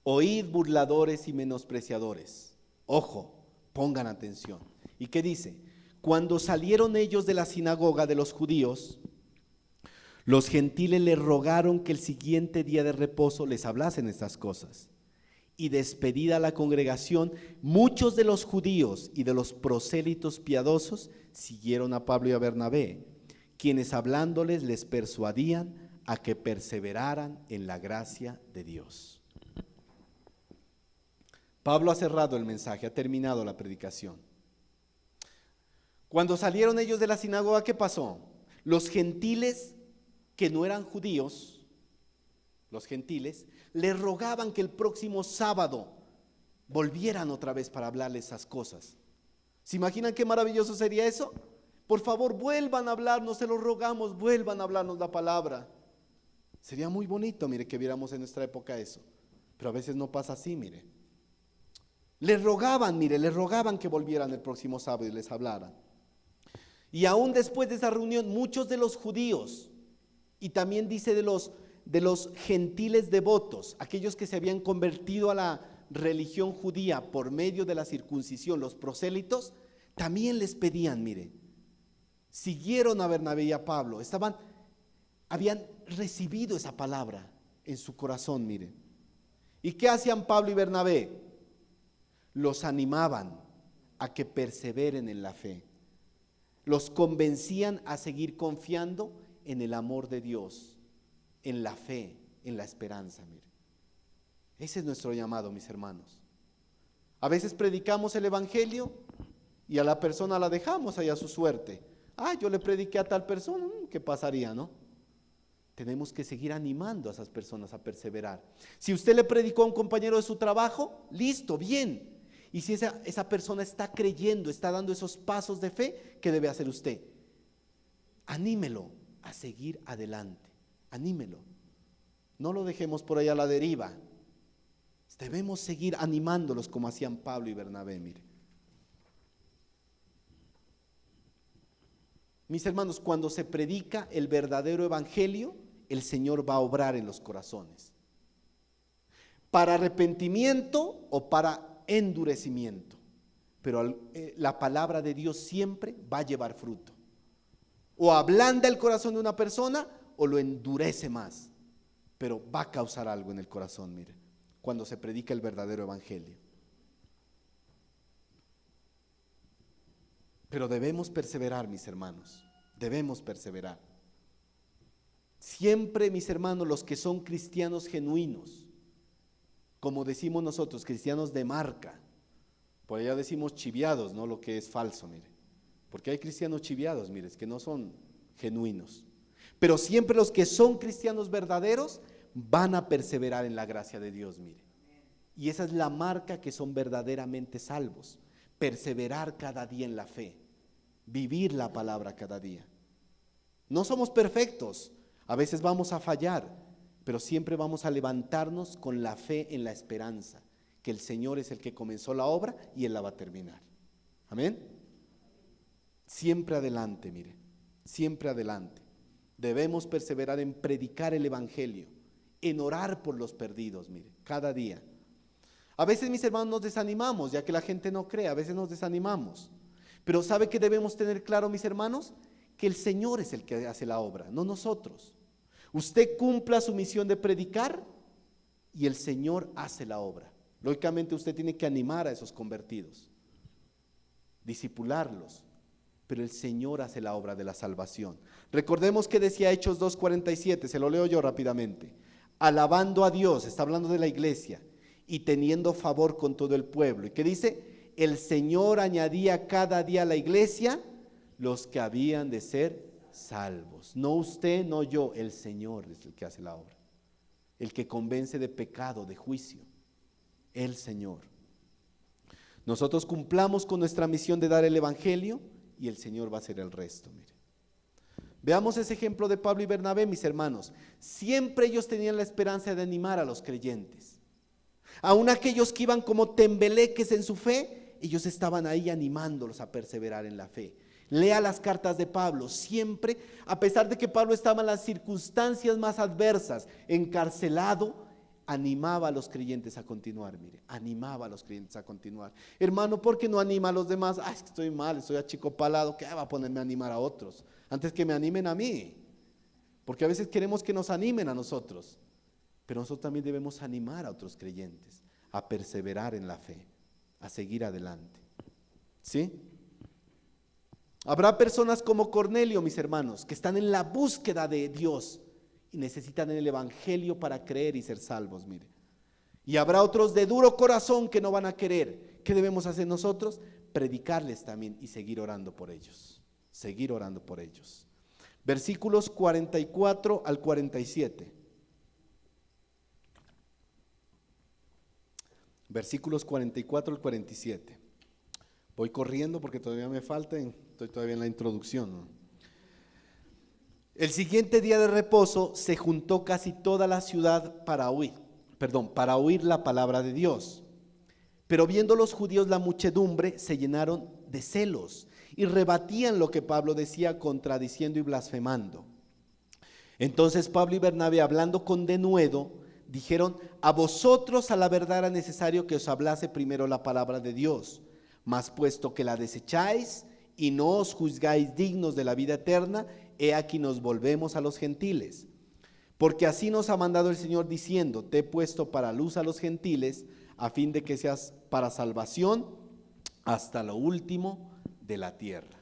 Oíd, burladores y menospreciadores. Ojo, pongan atención. ¿Y qué dice? Cuando salieron ellos de la sinagoga de los judíos, los gentiles les rogaron que el siguiente día de reposo les hablasen estas cosas. Y despedida la congregación, muchos de los judíos y de los prosélitos piadosos siguieron a Pablo y a Bernabé, quienes hablándoles les persuadían a que perseveraran en la gracia de Dios. Pablo ha cerrado el mensaje, ha terminado la predicación. Cuando salieron ellos de la sinagoga, ¿qué pasó? Los gentiles que no eran judíos, los gentiles, les rogaban que el próximo sábado volvieran otra vez para hablarles esas cosas. ¿Se imaginan qué maravilloso sería eso? Por favor, vuelvan a hablarnos, se los rogamos, vuelvan a hablarnos la palabra. Sería muy bonito, mire, que viéramos en nuestra época eso, pero a veces no pasa así, mire. Les rogaban, mire, les rogaban que volvieran el próximo sábado y les hablaran. Y aún después de esa reunión, muchos de los judíos, y también dice de los gentiles devotos, aquellos que se habían convertido a la religión judía por medio de la circuncisión, los prosélitos, también les pedían, mire, siguieron a Bernabé y a Pablo, habían recibido esa palabra en su corazón, mire. ¿Y qué hacían Pablo y Bernabé? Los animaban a que perseveren en la fe. Los convencían a seguir confiando en el amor de Dios, en la fe, en la esperanza, mire. Ese es nuestro llamado, mis hermanos. A veces predicamos el evangelio y a la persona la dejamos ahí a su suerte. Yo le prediqué a tal persona, ¿qué pasaría, no? Tenemos que seguir animando a esas personas a perseverar. Si usted le predicó a un compañero de su trabajo, listo, bien. Y si esa persona está creyendo, está dando esos pasos de fe, ¿qué debe hacer usted? Anímelo a seguir adelante, anímelo. No lo dejemos por ahí a la deriva. Debemos seguir animándolos como hacían Pablo y Bernabé, mire. Mis hermanos, cuando se predica el verdadero evangelio, el Señor va a obrar en los corazones. Para arrepentimiento o para endurecimiento. Pero la palabra de Dios siempre va a llevar fruto. O ablanda el corazón de una persona o lo endurece más. Pero va a causar algo en el corazón, mire, cuando se predica el verdadero evangelio. Pero debemos perseverar, mis hermanos, debemos perseverar. Siempre, mis hermanos, los que son cristianos genuinos, como decimos nosotros, cristianos de marca, por allá decimos chiviados, no lo que es falso, mire, porque hay cristianos chiviados, mire, que no son genuinos. Pero siempre los que son cristianos verdaderos van a perseverar en la gracia de Dios, mire. Y esa es la marca que son verdaderamente salvos. Perseverar cada día en la fe, vivir la palabra cada día. No somos perfectos, a veces vamos a fallar, pero siempre vamos a levantarnos con la fe en la esperanza, que el Señor es el que comenzó la obra y Él la va a terminar. Amén. Siempre adelante, mire, siempre adelante. Debemos perseverar en predicar el evangelio, en orar por los perdidos, mire, cada día. A veces, mis hermanos, nos desanimamos, ya que la gente no cree, a veces nos desanimamos. Pero ¿sabe qué debemos tener claro, mis hermanos? Que el Señor es el que hace la obra, no nosotros. Usted cumpla su misión de predicar y el Señor hace la obra. Lógicamente usted tiene que animar a esos convertidos, discipularlos, pero el Señor hace la obra de la salvación. Recordemos que decía Hechos 2:47, se lo leo yo rápidamente. Alabando a Dios, está hablando de la iglesia, y teniendo favor con todo el pueblo. ¿Y qué dice? El Señor añadía cada día a la iglesia los que habían de ser salvos. No usted, no yo, el Señor es el que hace la obra. El que convence de pecado, de juicio. El Señor. Nosotros cumplamos con nuestra misión de dar el evangelio y el Señor va a hacer el resto, mire. Veamos ese ejemplo de Pablo y Bernabé, mis hermanos. Siempre ellos tenían la esperanza de animar a los creyentes. Aún aquellos que iban como tembeleques en su fe, ellos estaban ahí animándolos a perseverar en la fe. Lea las cartas de Pablo, siempre, a pesar de que Pablo estaba en las circunstancias más adversas, encarcelado, animaba a los creyentes a continuar, mire, animaba a los creyentes a continuar. Hermano, ¿por qué no anima a los demás? Es que estoy mal, estoy achicopalado, ¿qué va a ponerme a animar a otros? Antes que me animen a mí, porque a veces queremos que nos animen a nosotros, pero nosotros también debemos animar a otros creyentes a perseverar en la fe, a seguir adelante, ¿sí? Habrá personas como Cornelio, mis hermanos, que están en la búsqueda de Dios y necesitan el evangelio para creer y ser salvos, mire. Y habrá otros de duro corazón que no van a querer. ¿Qué debemos hacer nosotros? Predicarles también y seguir orando por ellos. Seguir orando por ellos. Versículos 44 al 47. Versículos 44 al 47. Voy corriendo porque todavía me falta, estoy todavía en la introducción, ¿no? El siguiente día de reposo se juntó casi toda la ciudad para oír la palabra de Dios. Pero viendo los judíos la muchedumbre, se llenaron de celos y rebatían lo que Pablo decía, contradiciendo y blasfemando. Entonces Pablo y Bernabé, hablando con denuedo, dijeron: a vosotros a la verdad era necesario que os hablase primero la palabra de Dios, mas puesto que la desecháis y no os juzgáis dignos de la vida eterna, he aquí nos volvemos a los gentiles. Porque así nos ha mandado el Señor diciendo: te he puesto para luz a los gentiles, a fin de que seas para salvación hasta lo último de la tierra.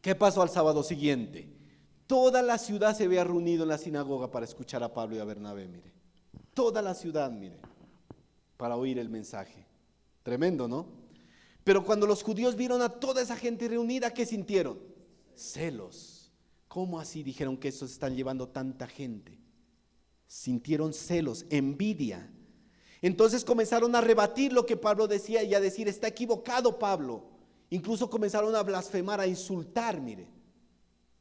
¿Qué pasó al sábado siguiente? Toda la ciudad se había reunido en la sinagoga para escuchar a Pablo y a Bernabé, mire. Toda la ciudad, mire, para oír el mensaje. Tremendo, ¿no? Pero cuando los judíos vieron a toda esa gente reunida, ¿qué sintieron? Celos. ¿Cómo así dijeron que estos están llevando tanta gente? Sintieron celos, envidia. Entonces comenzaron a rebatir lo que Pablo decía y a decir: está equivocado Pablo. Incluso comenzaron a blasfemar, a insultar, mire.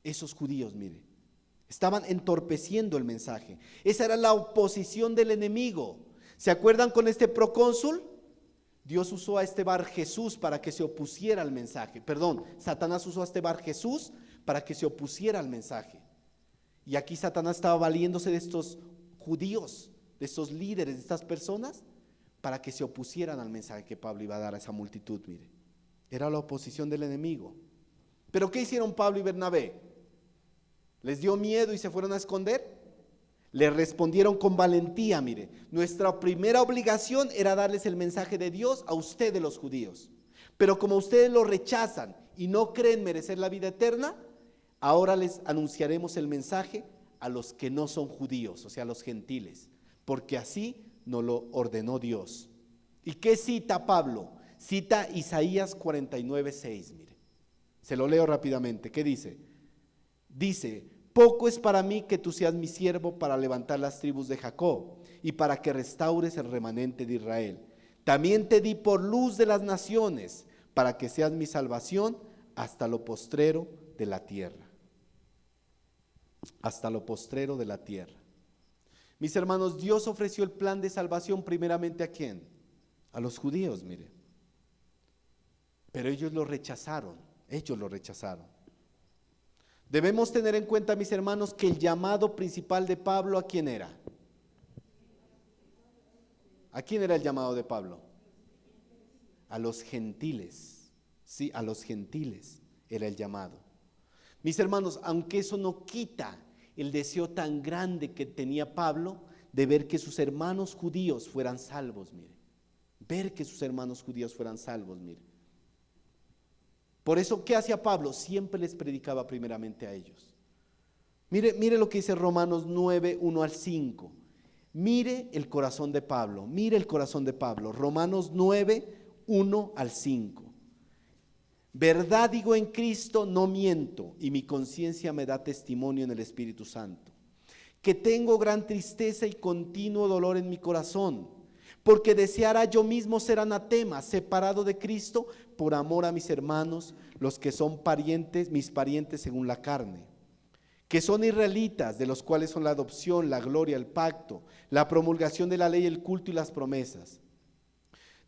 Esos judíos, mire, estaban entorpeciendo el mensaje. Esa era la oposición del enemigo. ¿Se acuerdan con este procónsul? Dios usó a este Bar Jesús para que se opusiera al mensaje. Perdón, Satanás usó a este Bar Jesús para que se opusiera al mensaje. Y aquí Satanás estaba valiéndose de estos judíos, de estos líderes, de estas personas, para que se opusieran al mensaje que Pablo iba a dar a esa multitud, mire. Era la oposición del enemigo. ¿Pero qué hicieron Pablo y Bernabé? ¿Les dio miedo y se fueron a esconder? Le respondieron con valentía, mire. Nuestra primera obligación era darles el mensaje de Dios a ustedes los judíos. Pero como ustedes lo rechazan y no creen merecer la vida eterna, ahora les anunciaremos el mensaje a los que no son judíos, o sea, a los gentiles, porque así nos lo ordenó Dios. ¿Y qué cita Pablo? Cita Isaías 49:6, mire. Se lo leo rápidamente. ¿Qué dice? Dice: poco es para mí que tú seas mi siervo para levantar las tribus de Jacob y para que restaures el remanente de Israel. También te di por luz de las naciones para que seas mi salvación hasta lo postrero de la tierra. Hasta lo postrero de la tierra. Mis hermanos, Dios ofreció el plan de salvación primeramente ¿a quién? A los judíos, mire. Pero ellos lo rechazaron. Debemos tener en cuenta, mis hermanos, que el llamado principal de Pablo, ¿a quién era? ¿A quién era el llamado de Pablo? A los gentiles. Sí, a los gentiles era el llamado. Mis hermanos, aunque eso no quita el deseo tan grande que tenía Pablo de ver que sus hermanos judíos fueran salvos, mire. Ver que sus hermanos judíos fueran salvos, mire. Por eso, ¿qué hacía Pablo? Siempre les predicaba primeramente a ellos. Mire lo que dice Romanos 9, 1 al 5. Mire el corazón de Pablo, Romanos 9, 1 al 5. Verdad digo en Cristo, no miento, y mi conciencia me da testimonio en el Espíritu Santo, que tengo gran tristeza y continuo dolor en mi corazón, porque deseara yo mismo ser anatema, separado de Cristo, por amor a mis hermanos, los que son parientes, mis parientes según la carne, que son israelitas, de los cuales son la adopción, la gloria, el pacto, la promulgación de la ley, el culto y las promesas,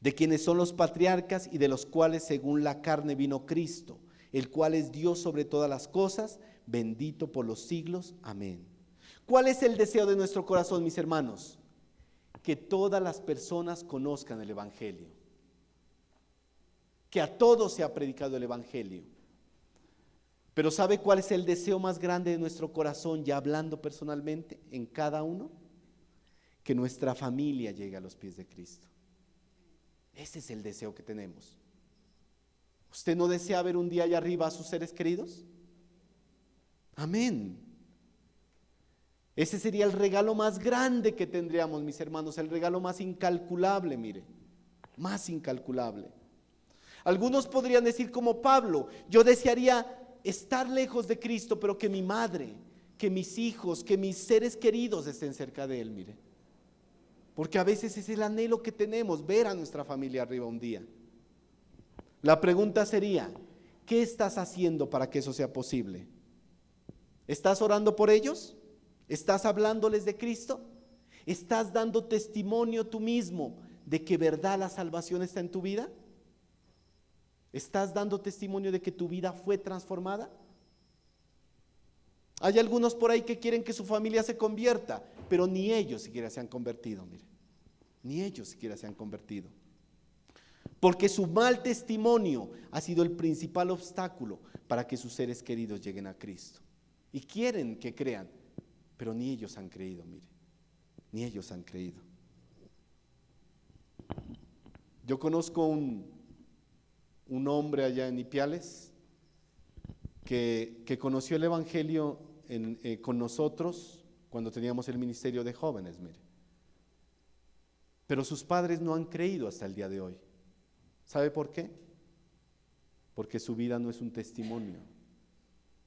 de quienes son los patriarcas y de los cuales según la carne vino Cristo, el cual es Dios sobre todas las cosas, bendito por los siglos. Amén. ¿Cuál es el deseo de nuestro corazón, mis hermanos? Que todas las personas conozcan el Evangelio, que a todos se ha predicado el Evangelio. Pero ¿sabe cuál es el deseo más grande de nuestro corazón, ya hablando personalmente en cada uno? Que nuestra familia llegue a los pies de Cristo. Ese es el deseo que tenemos. ¿Usted no desea ver un día allá arriba a sus seres queridos? Amén. Ese sería el regalo más grande que tendríamos, mis hermanos, el regalo más incalculable, mire, más incalculable. Algunos podrían decir como Pablo: yo desearía estar lejos de Cristo, pero que mi madre, que mis hijos, que mis seres queridos estén cerca de Él, mire. Porque a veces es el anhelo que tenemos, ver a nuestra familia arriba un día. La pregunta sería: ¿qué estás haciendo para que eso sea posible? ¿Estás orando por ellos? ¿Estás hablándoles de Cristo? ¿Estás dando testimonio tú mismo de que verdad la salvación está en tu vida? ¿Estás dando testimonio de que tu vida fue transformada? Hay algunos por ahí que quieren que su familia se convierta, pero ni ellos siquiera se han convertido, mire. Ni ellos siquiera se han convertido. Porque su mal testimonio ha sido el principal obstáculo para que sus seres queridos lleguen a Cristo. Y quieren que crean, pero ni ellos han creído, mire. Ni ellos han creído. Yo conozco un hombre allá en Ipiales que conoció el Evangelio con nosotros cuando teníamos el ministerio de jóvenes, mire. Pero sus padres no han creído hasta el día de hoy. ¿Sabe por qué? Porque su vida no es un testimonio.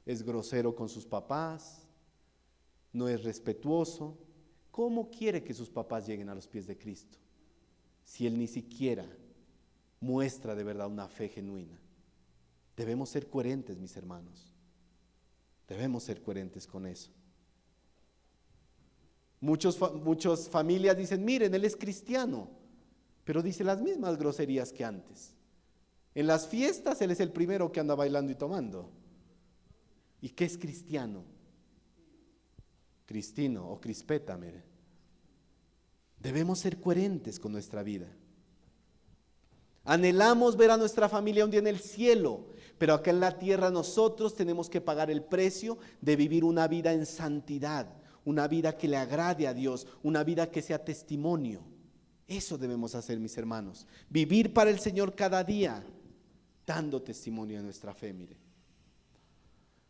Es grosero con sus papás, no es respetuoso. ¿Cómo quiere que sus papás lleguen a los pies de Cristo si él ni siquiera muestra de verdad una fe genuina? Debemos ser coherentes, mis hermanos. Debemos ser coherentes con eso. Muchas familias dicen, miren, él es cristiano, pero dice las mismas groserías que antes. En las fiestas él es el primero que anda bailando y tomando. ¿Y qué es cristiano? Cristino o crispeta, mire. Debemos ser coherentes con nuestra vida. Anhelamos ver a nuestra familia un día en el cielo, pero acá en la tierra nosotros tenemos que pagar el precio de vivir una vida en santidad, una vida que le agrade a Dios, una vida que sea testimonio. Eso debemos hacer, mis hermanos. Vivir para el Señor cada día, dando testimonio de nuestra fe, mire.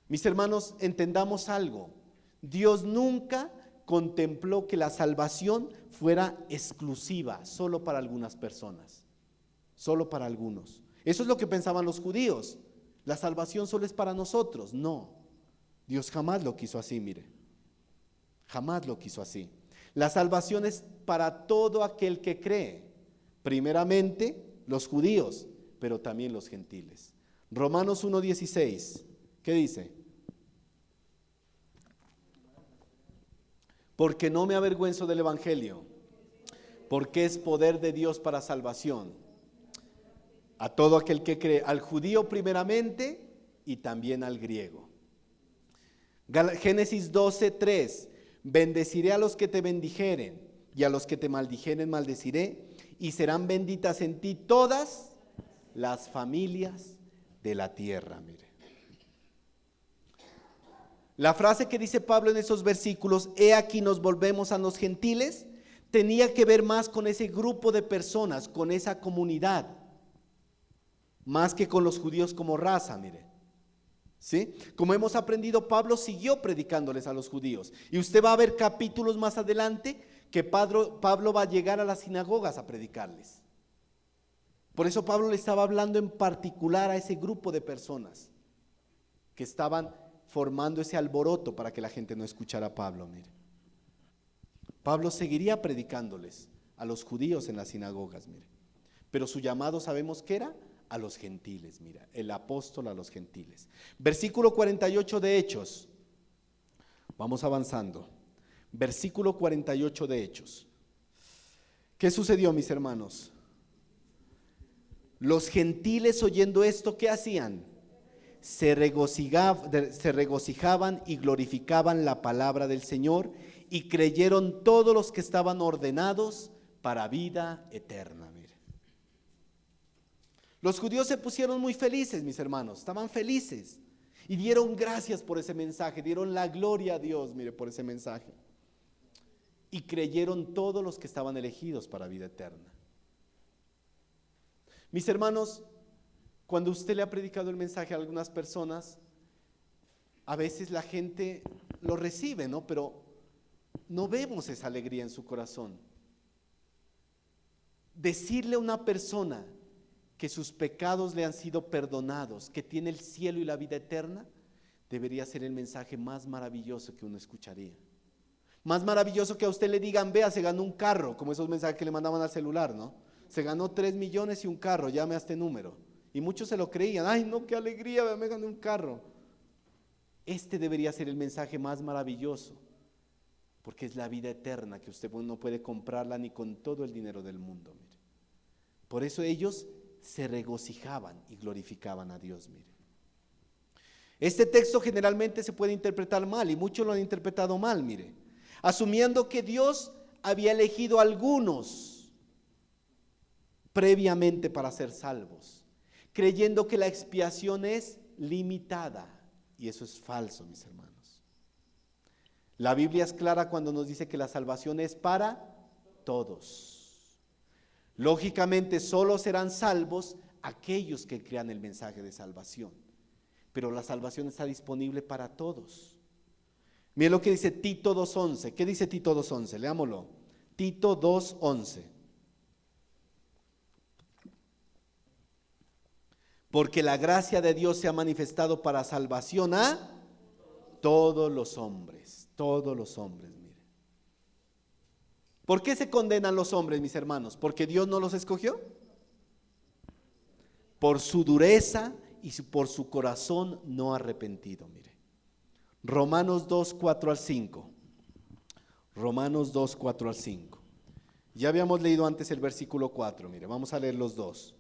Mis hermanos, entendamos algo. Dios nunca contempló que la salvación fuera exclusiva, solo para algunas personas, solo para algunos. Eso es lo que pensaban los judíos. La salvación solo es para nosotros. No, Dios jamás lo quiso así, mire. Jamás lo quiso así. La salvación es para todo aquel que cree. Primeramente los judíos, pero también los gentiles. Romanos 1:16, ¿qué dice? Porque no me avergüenzo del evangelio, porque es poder de Dios para salvación a todo aquel que cree, al judío primeramente y también al griego. Génesis 12:3, bendeciré a los que te bendijeren y a los que te maldijeren maldeciré, y serán benditas en ti todas las familias de la tierra. Mire, la frase que dice Pablo en esos versículos, he aquí nos volvemos a los gentiles, tenía que ver más con ese grupo de personas, con esa comunidad, más que con los judíos como raza, mire. ¿Sí? Como hemos aprendido, Pablo siguió predicándoles a los judíos. Y usted va a ver capítulos más adelante que Pablo va a llegar a las sinagogas a predicarles. Por eso Pablo le estaba hablando en particular a ese grupo de personas que estaban formando ese alboroto para que la gente no escuchara a Pablo. Mire, Pablo seguiría predicándoles a los judíos en las sinagogas, mire. Pero su llamado, ¿sabemos qué era? A los gentiles, mira, el apóstol a los gentiles. Versículo 48 de Hechos. Vamos avanzando. Versículo 48 de Hechos. ¿Qué sucedió, mis hermanos? Los gentiles, oyendo esto, ¿qué hacían? Se regocijaban y glorificaban la palabra del Señor, y creyeron todos los que estaban ordenados para vida eterna. Mire, los judíos se pusieron muy felices, mis hermanos, estaban felices y dieron gracias por ese mensaje, dieron la gloria a Dios, mire, por ese mensaje. Y creyeron todos los que estaban elegidos para vida eterna. Mis hermanos, cuando usted le ha predicado el mensaje a algunas personas, a veces la gente lo recibe, ¿no? Pero no vemos esa alegría en su corazón. Decirle a una persona que sus pecados le han sido perdonados, que tiene el cielo y la vida eterna, debería ser el mensaje más maravilloso que uno escucharía. Más maravilloso que a usted le digan, vea, se ganó un carro, como esos mensajes que le mandaban al celular, ¿no? Se ganó 3 millones y un carro, llame a este número. Y muchos se lo creían, ay no, qué alegría, me gané un carro. Este debería ser el mensaje más maravilloso, porque es la vida eterna que usted no puede comprarla ni con todo el dinero del mundo. Mire. Por eso ellos se regocijaban y glorificaban a Dios. Mire, Este texto generalmente se puede interpretar mal y muchos lo han interpretado mal, mire, asumiendo que Dios había elegido a algunos previamente para ser salvos, creyendo que la expiación es limitada, y eso es falso, mis hermanos. La Biblia es clara cuando nos dice que la salvación es para todos. Lógicamente solo serán salvos aquellos que crean el mensaje de salvación, pero la salvación está disponible para todos. Miren lo que dice Tito 2:11. ¿Qué dice Tito 2:11? Leámoslo. Tito 2:11. Porque la gracia de Dios se ha manifestado para salvación a todos los hombres. Todos los hombres, mire. ¿Por qué se condenan los hombres, mis hermanos? ¿Porque Dios no los escogió? Por su dureza y por su corazón no arrepentido, mire. Romanos 2:4-5. Romanos 2:4-5. Ya habíamos leído antes el versículo 4, mire, vamos a leer los dos.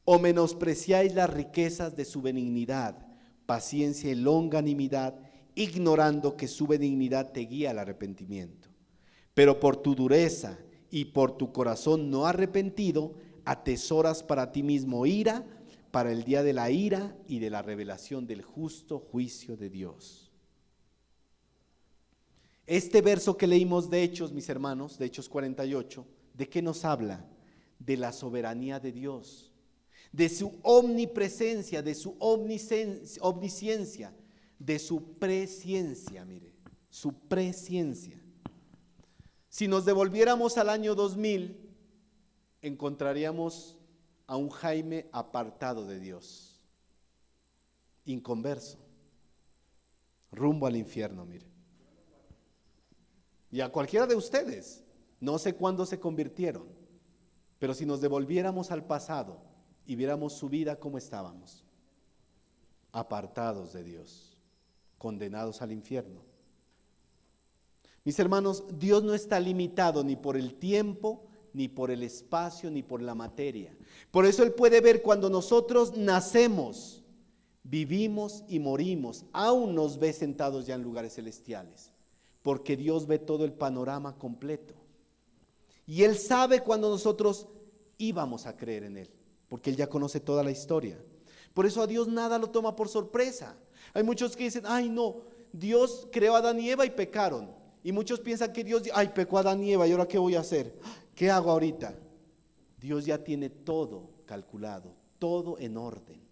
O menospreciáis las riquezas de su benignidad, paciencia y longanimidad, ignorando que su benignidad te guía al arrepentimiento. Pero por tu dureza y por tu corazón no arrepentido, atesoras para ti mismo ira, para el día de la ira y de la revelación del justo juicio de Dios. Este verso que leímos de Hechos, mis hermanos, de Hechos 48, ¿de qué nos habla? De la soberanía de Dios, de su omnipresencia, de su omnisciencia, de su presciencia, mire, su presciencia. Si nos devolviéramos al año 2000, encontraríamos a un Jaime apartado de Dios, inconverso, rumbo al infierno, mire. Y a cualquiera de ustedes, no sé cuándo se convirtieron, pero si nos devolviéramos al pasado y viéramos su vida como estábamos, apartados de Dios, condenados al infierno. Mis hermanos, Dios no está limitado ni por el tiempo, ni por el espacio, ni por la materia. Por eso Él puede ver cuando nosotros nacemos, vivimos y morimos, aún nos ve sentados ya en lugares celestiales, porque Dios ve todo el panorama completo. Y Él sabe cuando nosotros íbamos a creer en Él, porque Él ya conoce toda la historia. Por eso a Dios nada lo toma por sorpresa. Hay muchos que dicen, ay no, Dios creó a Adán y Eva y pecaron. Y muchos piensan que Dios, ay, pecó Adán y Eva, ¿y ahora qué voy a hacer? ¿Qué hago ahorita? Dios ya tiene todo calculado, todo en orden.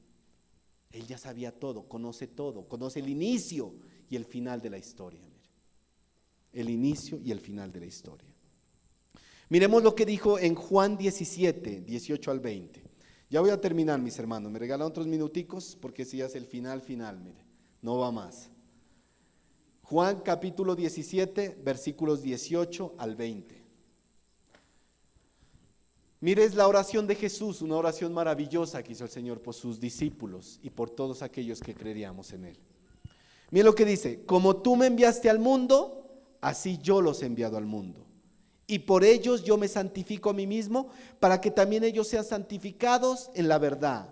Él ya sabía todo, conoce el inicio y el final de la historia. Mire. El inicio y el final de la historia. Miremos lo que dijo en Juan 17, 18-20. Ya voy a terminar, mis hermanos. Me regalan otros minuticos porque si ya es el final, mire, no va más. Juan capítulo 17, versículos 18-20. Mire, es la oración de Jesús, una oración maravillosa que hizo el Señor por sus discípulos y por todos aquellos que creeríamos en Él. Mire lo que dice, como tú me enviaste al mundo, así yo los he enviado al mundo. Y por ellos yo me santifico a mí mismo, para que también ellos sean santificados en la verdad.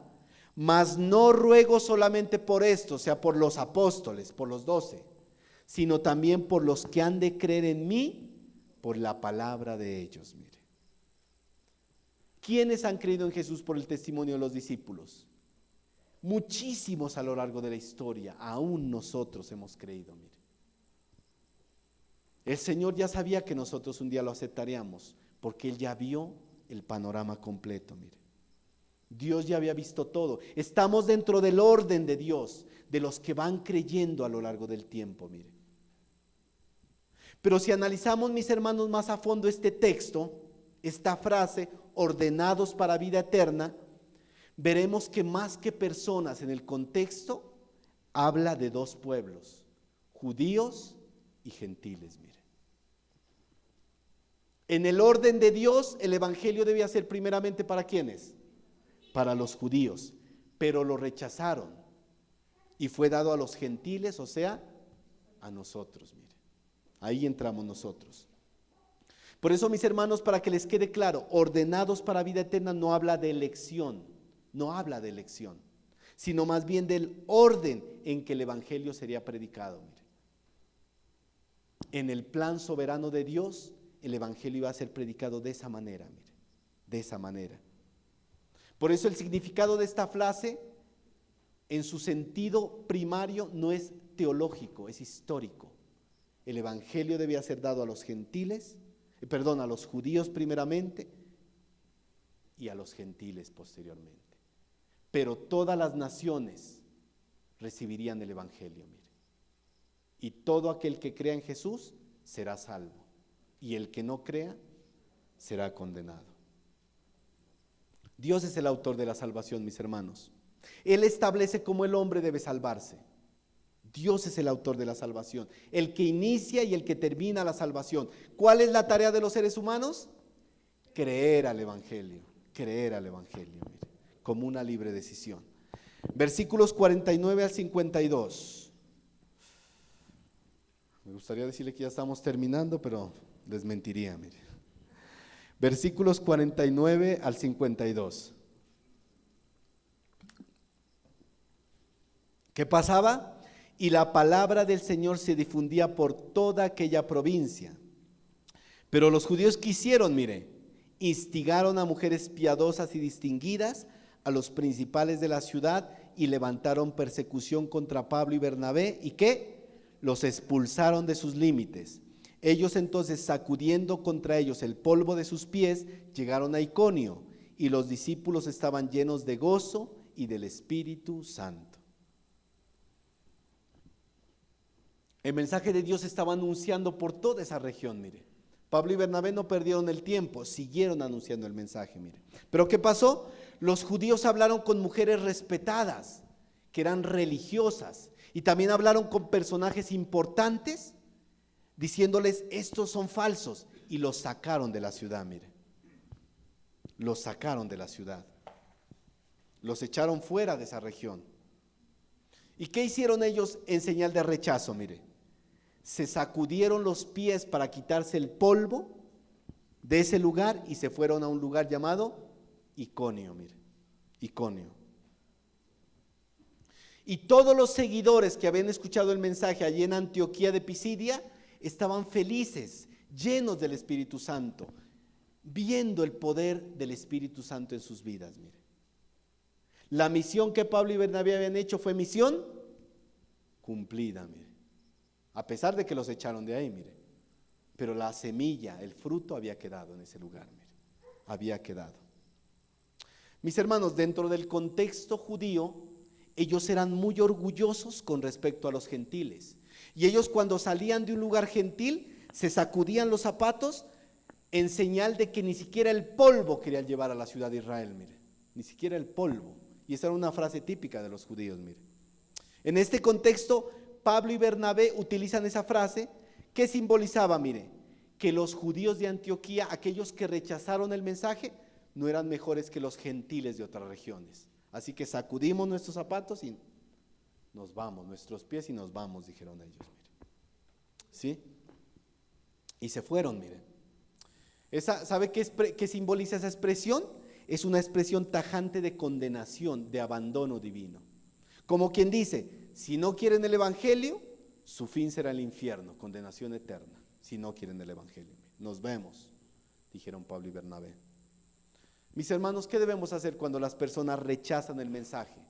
Mas no ruego solamente por esto, o sea, por los apóstoles, por los 12, sino también por los que han de creer en mí, por la palabra de ellos. Mire, ¿quiénes han creído en Jesús por el testimonio de los discípulos? Muchísimos a lo largo de la historia, aún nosotros hemos creído. Mire, el Señor ya sabía que nosotros un día lo aceptaríamos, porque Él ya vio el panorama completo. Mire, Dios ya había visto todo. Estamos dentro del orden de Dios, de los que van creyendo a lo largo del tiempo. Mire, pero si analizamos, mis hermanos, más a fondo este texto, esta frase, ordenados para vida eterna, veremos que más que personas en el contexto, habla de dos pueblos, judíos y gentiles. Mire, en el orden de Dios, el evangelio debía ser primeramente ¿para quiénes? Para los judíos, pero lo rechazaron y fue dado a los gentiles, o sea, a nosotros. Mire, ahí entramos nosotros. Por eso, mis hermanos, para que les quede claro, ordenados para vida eterna no habla de elección, no habla de elección, sino más bien del orden en que el evangelio sería predicado. Mire. En el plan soberano de Dios, el evangelio iba a ser predicado de esa manera, mire, de esa manera. Por eso el significado de esta frase, en su sentido primario, no es teológico, es histórico. El evangelio debía ser dado a los gentiles, a los judíos primeramente y a los gentiles posteriormente. Pero todas las naciones recibirían el evangelio, mire. Y todo aquel que crea en Jesús será salvo, y el que no crea será condenado. Dios es el autor de la salvación, mis hermanos. Él establece cómo el hombre debe salvarse. Dios es el autor de la salvación, el que inicia y el que termina la salvación. ¿Cuál es la tarea de los seres humanos? Creer al evangelio, mire, como una libre decisión. Versículos 49 al 52. Me gustaría decirle que ya estamos terminando, pero les mentiría, mire. Versículos 49 al 52. ¿Qué pasaba? Y la palabra del Señor se difundía por toda aquella provincia. Pero los judíos quisieron, mire, instigaron a mujeres piadosas y distinguidas, a los principales de la ciudad, y levantaron persecución contra Pablo y Bernabé. ¿Y qué? Los expulsaron de sus límites. Ellos entonces, sacudiendo contra ellos el polvo de sus pies, llegaron a Iconio, y los discípulos estaban llenos de gozo y del Espíritu Santo. El mensaje de Dios estaba anunciando por toda esa región, mire. Pablo y Bernabé no perdieron el tiempo, siguieron anunciando el mensaje, mire. Pero ¿qué pasó? Los judíos hablaron con mujeres respetadas, que eran religiosas, y también hablaron con personajes importantes, diciéndoles, estos son falsos, y los sacaron de la ciudad, mire. Los sacaron de la ciudad. Los echaron fuera de esa región. ¿Y qué hicieron ellos en señal de rechazo? Mire, se sacudieron los pies para quitarse el polvo de ese lugar y se fueron a un lugar llamado Iconio, mire, Iconio. Y todos los seguidores que habían escuchado el mensaje allí en Antioquía de Pisidia estaban felices, llenos del Espíritu Santo, viendo el poder del Espíritu Santo en sus vidas, mire. La misión que Pablo y Bernabé habían hecho fue misión cumplida, mire. A pesar de que los echaron de ahí, mire. Pero la semilla, el fruto había quedado en ese lugar, mire. Había quedado. Mis hermanos, dentro del contexto judío, ellos eran muy orgullosos con respecto a los gentiles. Y ellos, cuando salían de un lugar gentil, se sacudían los zapatos en señal de que ni siquiera el polvo querían llevar a la ciudad de Israel, mire. Ni siquiera el polvo. Y esa era una frase típica de los judíos, mire. En este contexto, Pablo y Bernabé utilizan esa frase que simbolizaba, mire, que los judíos de Antioquía, aquellos que rechazaron el mensaje, no eran mejores que los gentiles de otras regiones. Así que sacudimos nuestros zapatos y nos vamos, nuestros pies y nos vamos, dijeron ellos, mire. ¿Sí? Y se fueron, mire. ¿Sabe qué simboliza esa expresión? Es una expresión tajante de condenación, de abandono divino. Como quien dice, si no quieren el evangelio, su fin será el infierno, condenación eterna. Si no quieren el evangelio, nos vemos, dijeron Pablo y Bernabé. Mis hermanos, ¿qué debemos hacer cuando las personas rechazan el mensaje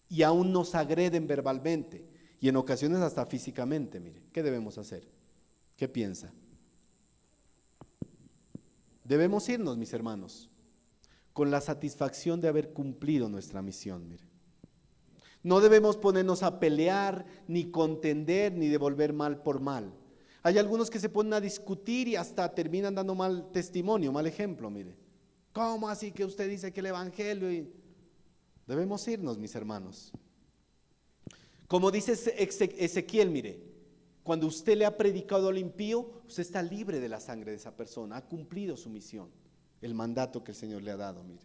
y aún nos agreden verbalmente y en ocasiones hasta físicamente? Mire, ¿qué debemos hacer? ¿Qué piensa? Debemos irnos, mis hermanos, con la satisfacción de haber cumplido nuestra misión, mire. No debemos ponernos a pelear, ni contender, ni devolver mal por mal. Hay algunos que se ponen a discutir y hasta terminan dando mal testimonio, mal ejemplo, mire. ¿Cómo así que usted dice que el evangelio? Debemos irnos, mis hermanos. Como dice Ezequiel, mire, cuando usted le ha predicado al impío, usted está libre de la sangre de esa persona, ha cumplido su misión, el mandato que el Señor le ha dado, mire.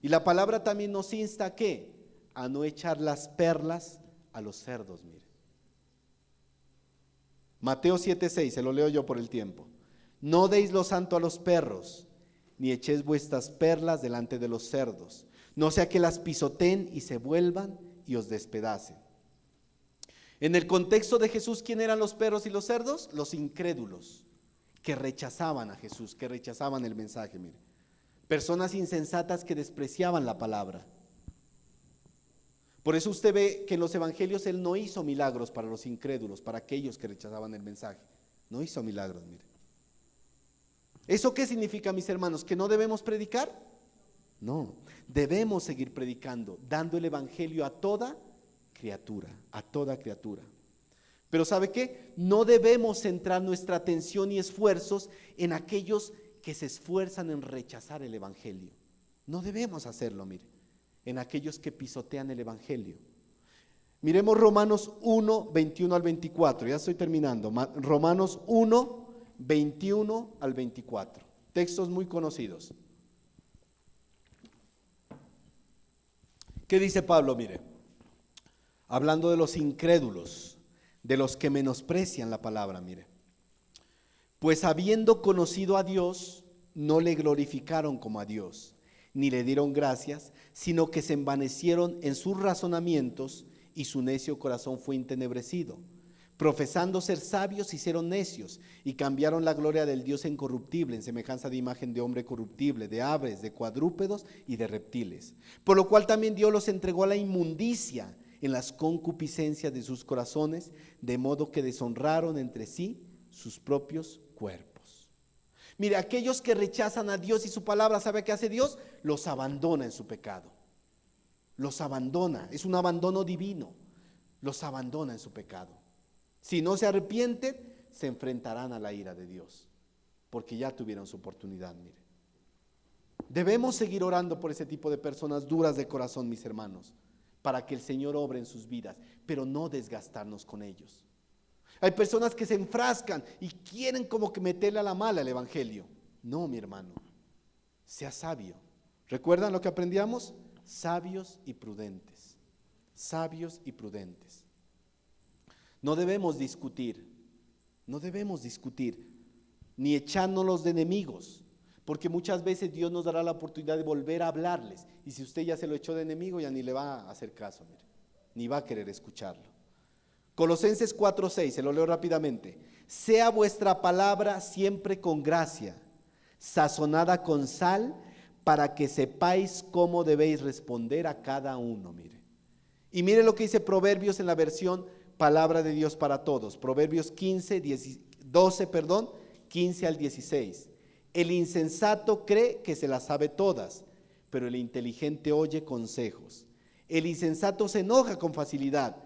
Y la palabra también nos insta ¿a qué? A no echar las perlas a los cerdos, mire. Mateo 7:6, se lo leo yo por el tiempo. No deis lo santo a los perros, ni echéis vuestras perlas delante de los cerdos. no sea que las pisoteen y se vuelvan y os despedacen. En el contexto de Jesús, ¿quién eran los perros y los cerdos? Los incrédulos, que rechazaban a Jesús, que rechazaban el mensaje, mire. Personas insensatas que despreciaban la palabra. Por eso usted ve que en los evangelios Él no hizo milagros para los incrédulos, para aquellos que rechazaban el mensaje. No hizo milagros, mire. ¿Eso qué significa, mis hermanos? ¿Que no debemos predicar? No, debemos seguir predicando, dando el evangelio a toda criatura, a toda criatura. Pero ¿sabe qué? No debemos centrar nuestra atención y esfuerzos en aquellos que se esfuerzan en rechazar el evangelio. No debemos hacerlo, mire, en aquellos que pisotean el evangelio. Miremos Romanos 1, 21 al 24, ya estoy terminando. Romanos 1, 21 al 24, textos muy conocidos. ¿Qué dice Pablo? Mire, hablando de los incrédulos, de los que menosprecian la palabra, mire. Pues habiendo conocido a Dios, no le glorificaron como a Dios, ni le dieron gracias, sino que se envanecieron en sus razonamientos y su necio corazón fue entenebrecido. Profesando ser sabios, hicieron necios y cambiaron la gloria del Dios incorruptible en semejanza de imagen de hombre corruptible, de aves, de cuadrúpedos y de reptiles. Por lo cual también Dios los entregó a la inmundicia en las concupiscencias de sus corazones, de modo que deshonraron entre sí sus propios cuerpos. Mire, aquellos que rechazan a Dios y su palabra, ¿sabe qué hace Dios? Los abandona en su pecado. Los abandona, es un abandono divino. Los abandona en su pecado. Si no se arrepienten, se enfrentarán a la ira de Dios, porque ya tuvieron su oportunidad, mire. Debemos seguir orando por ese tipo de personas duras de corazón, mis hermanos, para que el Señor obre en sus vidas, pero no desgastarnos con ellos. Hay personas que se enfrascan y quieren como que meterle a la mala el evangelio. No, mi hermano, sea sabio. ¿Recuerdan lo que aprendíamos? Sabios y prudentes. Sabios y prudentes. No debemos discutir, ni echándonos de enemigos, porque muchas veces Dios nos dará la oportunidad de volver a hablarles, y si usted ya se lo echó de enemigo, ya ni le va a hacer caso, mire, ni va a querer escucharlo. Colosenses 4:6, se lo leo rápidamente. Sea vuestra palabra siempre con gracia, sazonada con sal, para que sepáis cómo debéis responder a cada uno, mire. Y mire lo que dice Proverbios en la versión Palabra de Dios para Todos, Proverbios 12, 15 al 16. El insensato cree que se las sabe todas, pero el inteligente oye consejos. El insensato se enoja con facilidad,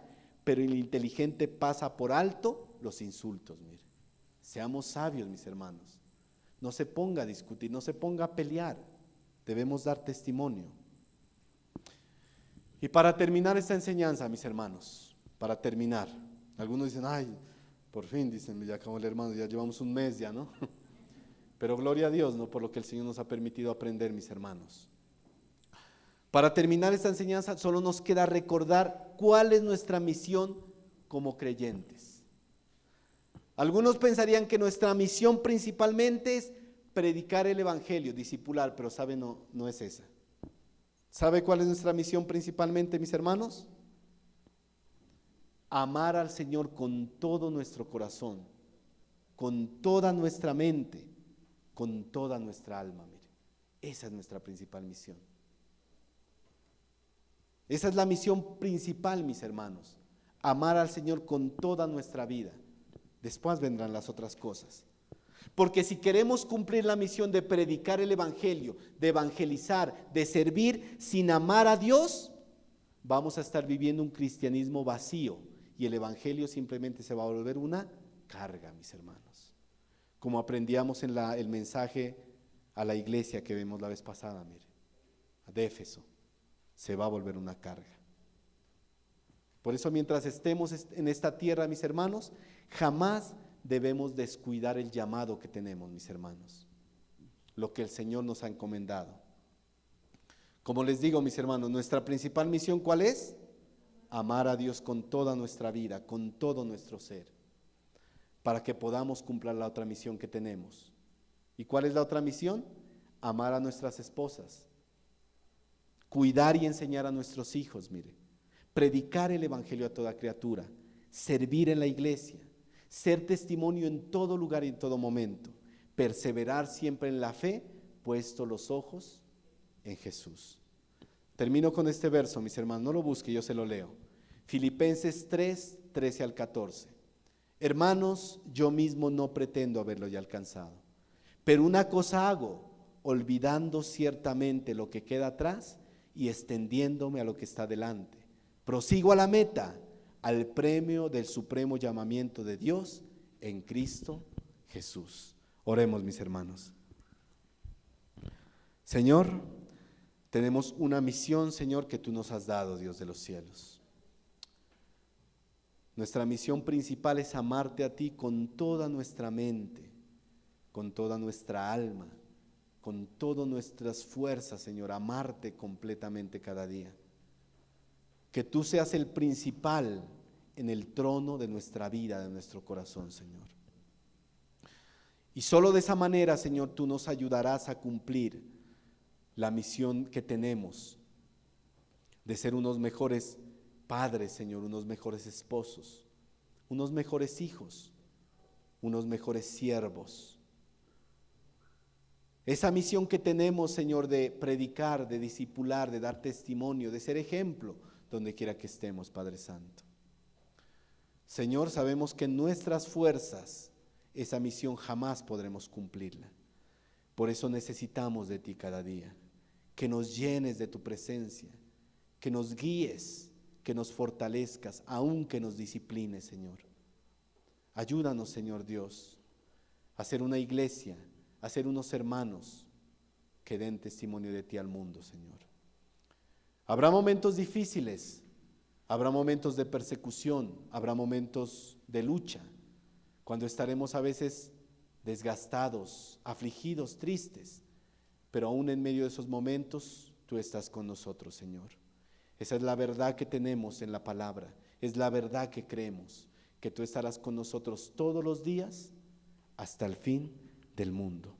pero el inteligente pasa por alto los insultos. Mire, seamos sabios, mis hermanos. No se ponga a discutir, no se ponga a pelear. Debemos dar testimonio. Y para terminar esta enseñanza, mis hermanos, para terminar, algunos dicen, ay, por fin, dicen, ya acabó el hermano, ya llevamos un mes ya, ¿no? Pero gloria a Dios, ¿no? Por lo que el Señor nos ha permitido aprender, mis hermanos. Para terminar esta enseñanza, solo nos queda recordar cuál es nuestra misión como creyentes. Algunos pensarían que nuestra misión principalmente es predicar el evangelio, discipular, pero sabe, no es esa. ¿Sabe cuál es nuestra misión principalmente, mis hermanos? Amar al Señor con todo nuestro corazón, con toda nuestra mente, con toda nuestra alma, mire. Esa es nuestra principal misión. Esa es la misión principal, mis hermanos. Amar al Señor con toda nuestra vida. Después vendrán las otras cosas. Porque si queremos cumplir la misión de predicar el evangelio, de evangelizar, de servir sin amar a Dios, vamos a estar viviendo un cristianismo vacío y el evangelio simplemente se va a volver una carga, mis hermanos. Como aprendíamos en el mensaje a la iglesia que vimos la vez pasada, mire, de Éfeso, se va a volver una carga. Por eso mientras estemos en esta tierra, mis hermanos, jamás debemos descuidar el llamado que tenemos, mis hermanos, lo que el Señor nos ha encomendado. Como les digo, mis hermanos, nuestra principal misión, ¿cuál es? Amar a Dios con toda nuestra vida, con todo nuestro ser, para que podamos cumplir la otra misión que tenemos. ¿Y cuál es la otra misión? Amar a nuestras esposas cuidar y enseñar a nuestros hijos, mire, predicar el evangelio a toda criatura, servir en la iglesia, ser testimonio en todo lugar y en todo momento, perseverar siempre en la fe, puesto los ojos en Jesús. Termino con este verso, mis hermanos, no lo busque, yo se lo leo. Filipenses 3, 13 al 14. Hermanos, yo mismo no pretendo haberlo ya alcanzado, pero una cosa hago, olvidando ciertamente lo que queda atrás y extendiéndome a lo que está delante. Prosigo a la meta, al premio del supremo llamamiento de Dios en Cristo Jesús. Oremos, mis hermanos. Señor, tenemos una misión, Señor, que tú nos has dado, Dios de los cielos. Nuestra misión principal es amarte a ti con toda nuestra mente, con toda nuestra alma, con todas nuestras fuerzas, Señor, amarte completamente cada día. Que tú seas el principal en el trono de nuestra vida, de nuestro corazón, Señor. Y solo de esa manera, Señor, tú nos ayudarás a cumplir la misión que tenemos de ser unos mejores padres, Señor, unos mejores esposos, unos mejores hijos, unos mejores siervos. Esa misión que tenemos, Señor, de predicar, de discipular, de dar testimonio, de ser ejemplo, donde quiera que estemos, Padre Santo. Señor, sabemos que en nuestras fuerzas esa misión jamás podremos cumplirla. Por eso necesitamos de ti cada día, que nos llenes de tu presencia, que nos guíes, que nos fortalezcas, aun que nos disciplines, Señor. Ayúdanos, Señor Dios, a ser una iglesia, a ser unos hermanos que den testimonio de ti al mundo, Señor. Habrá momentos difíciles, habrá momentos de persecución, habrá momentos de lucha, cuando estaremos a veces desgastados, afligidos, tristes, pero aún en medio de esos momentos, tú estás con nosotros, Señor. Esa es la verdad que tenemos en la palabra, es la verdad que creemos, que tú estarás con nosotros todos los días hasta el fin del mundo.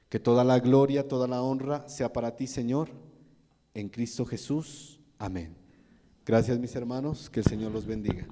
Que toda la gloria, toda la honra sea para ti, Señor, en Cristo Jesús. Amén. Gracias, mis hermanos, que el Señor los bendiga.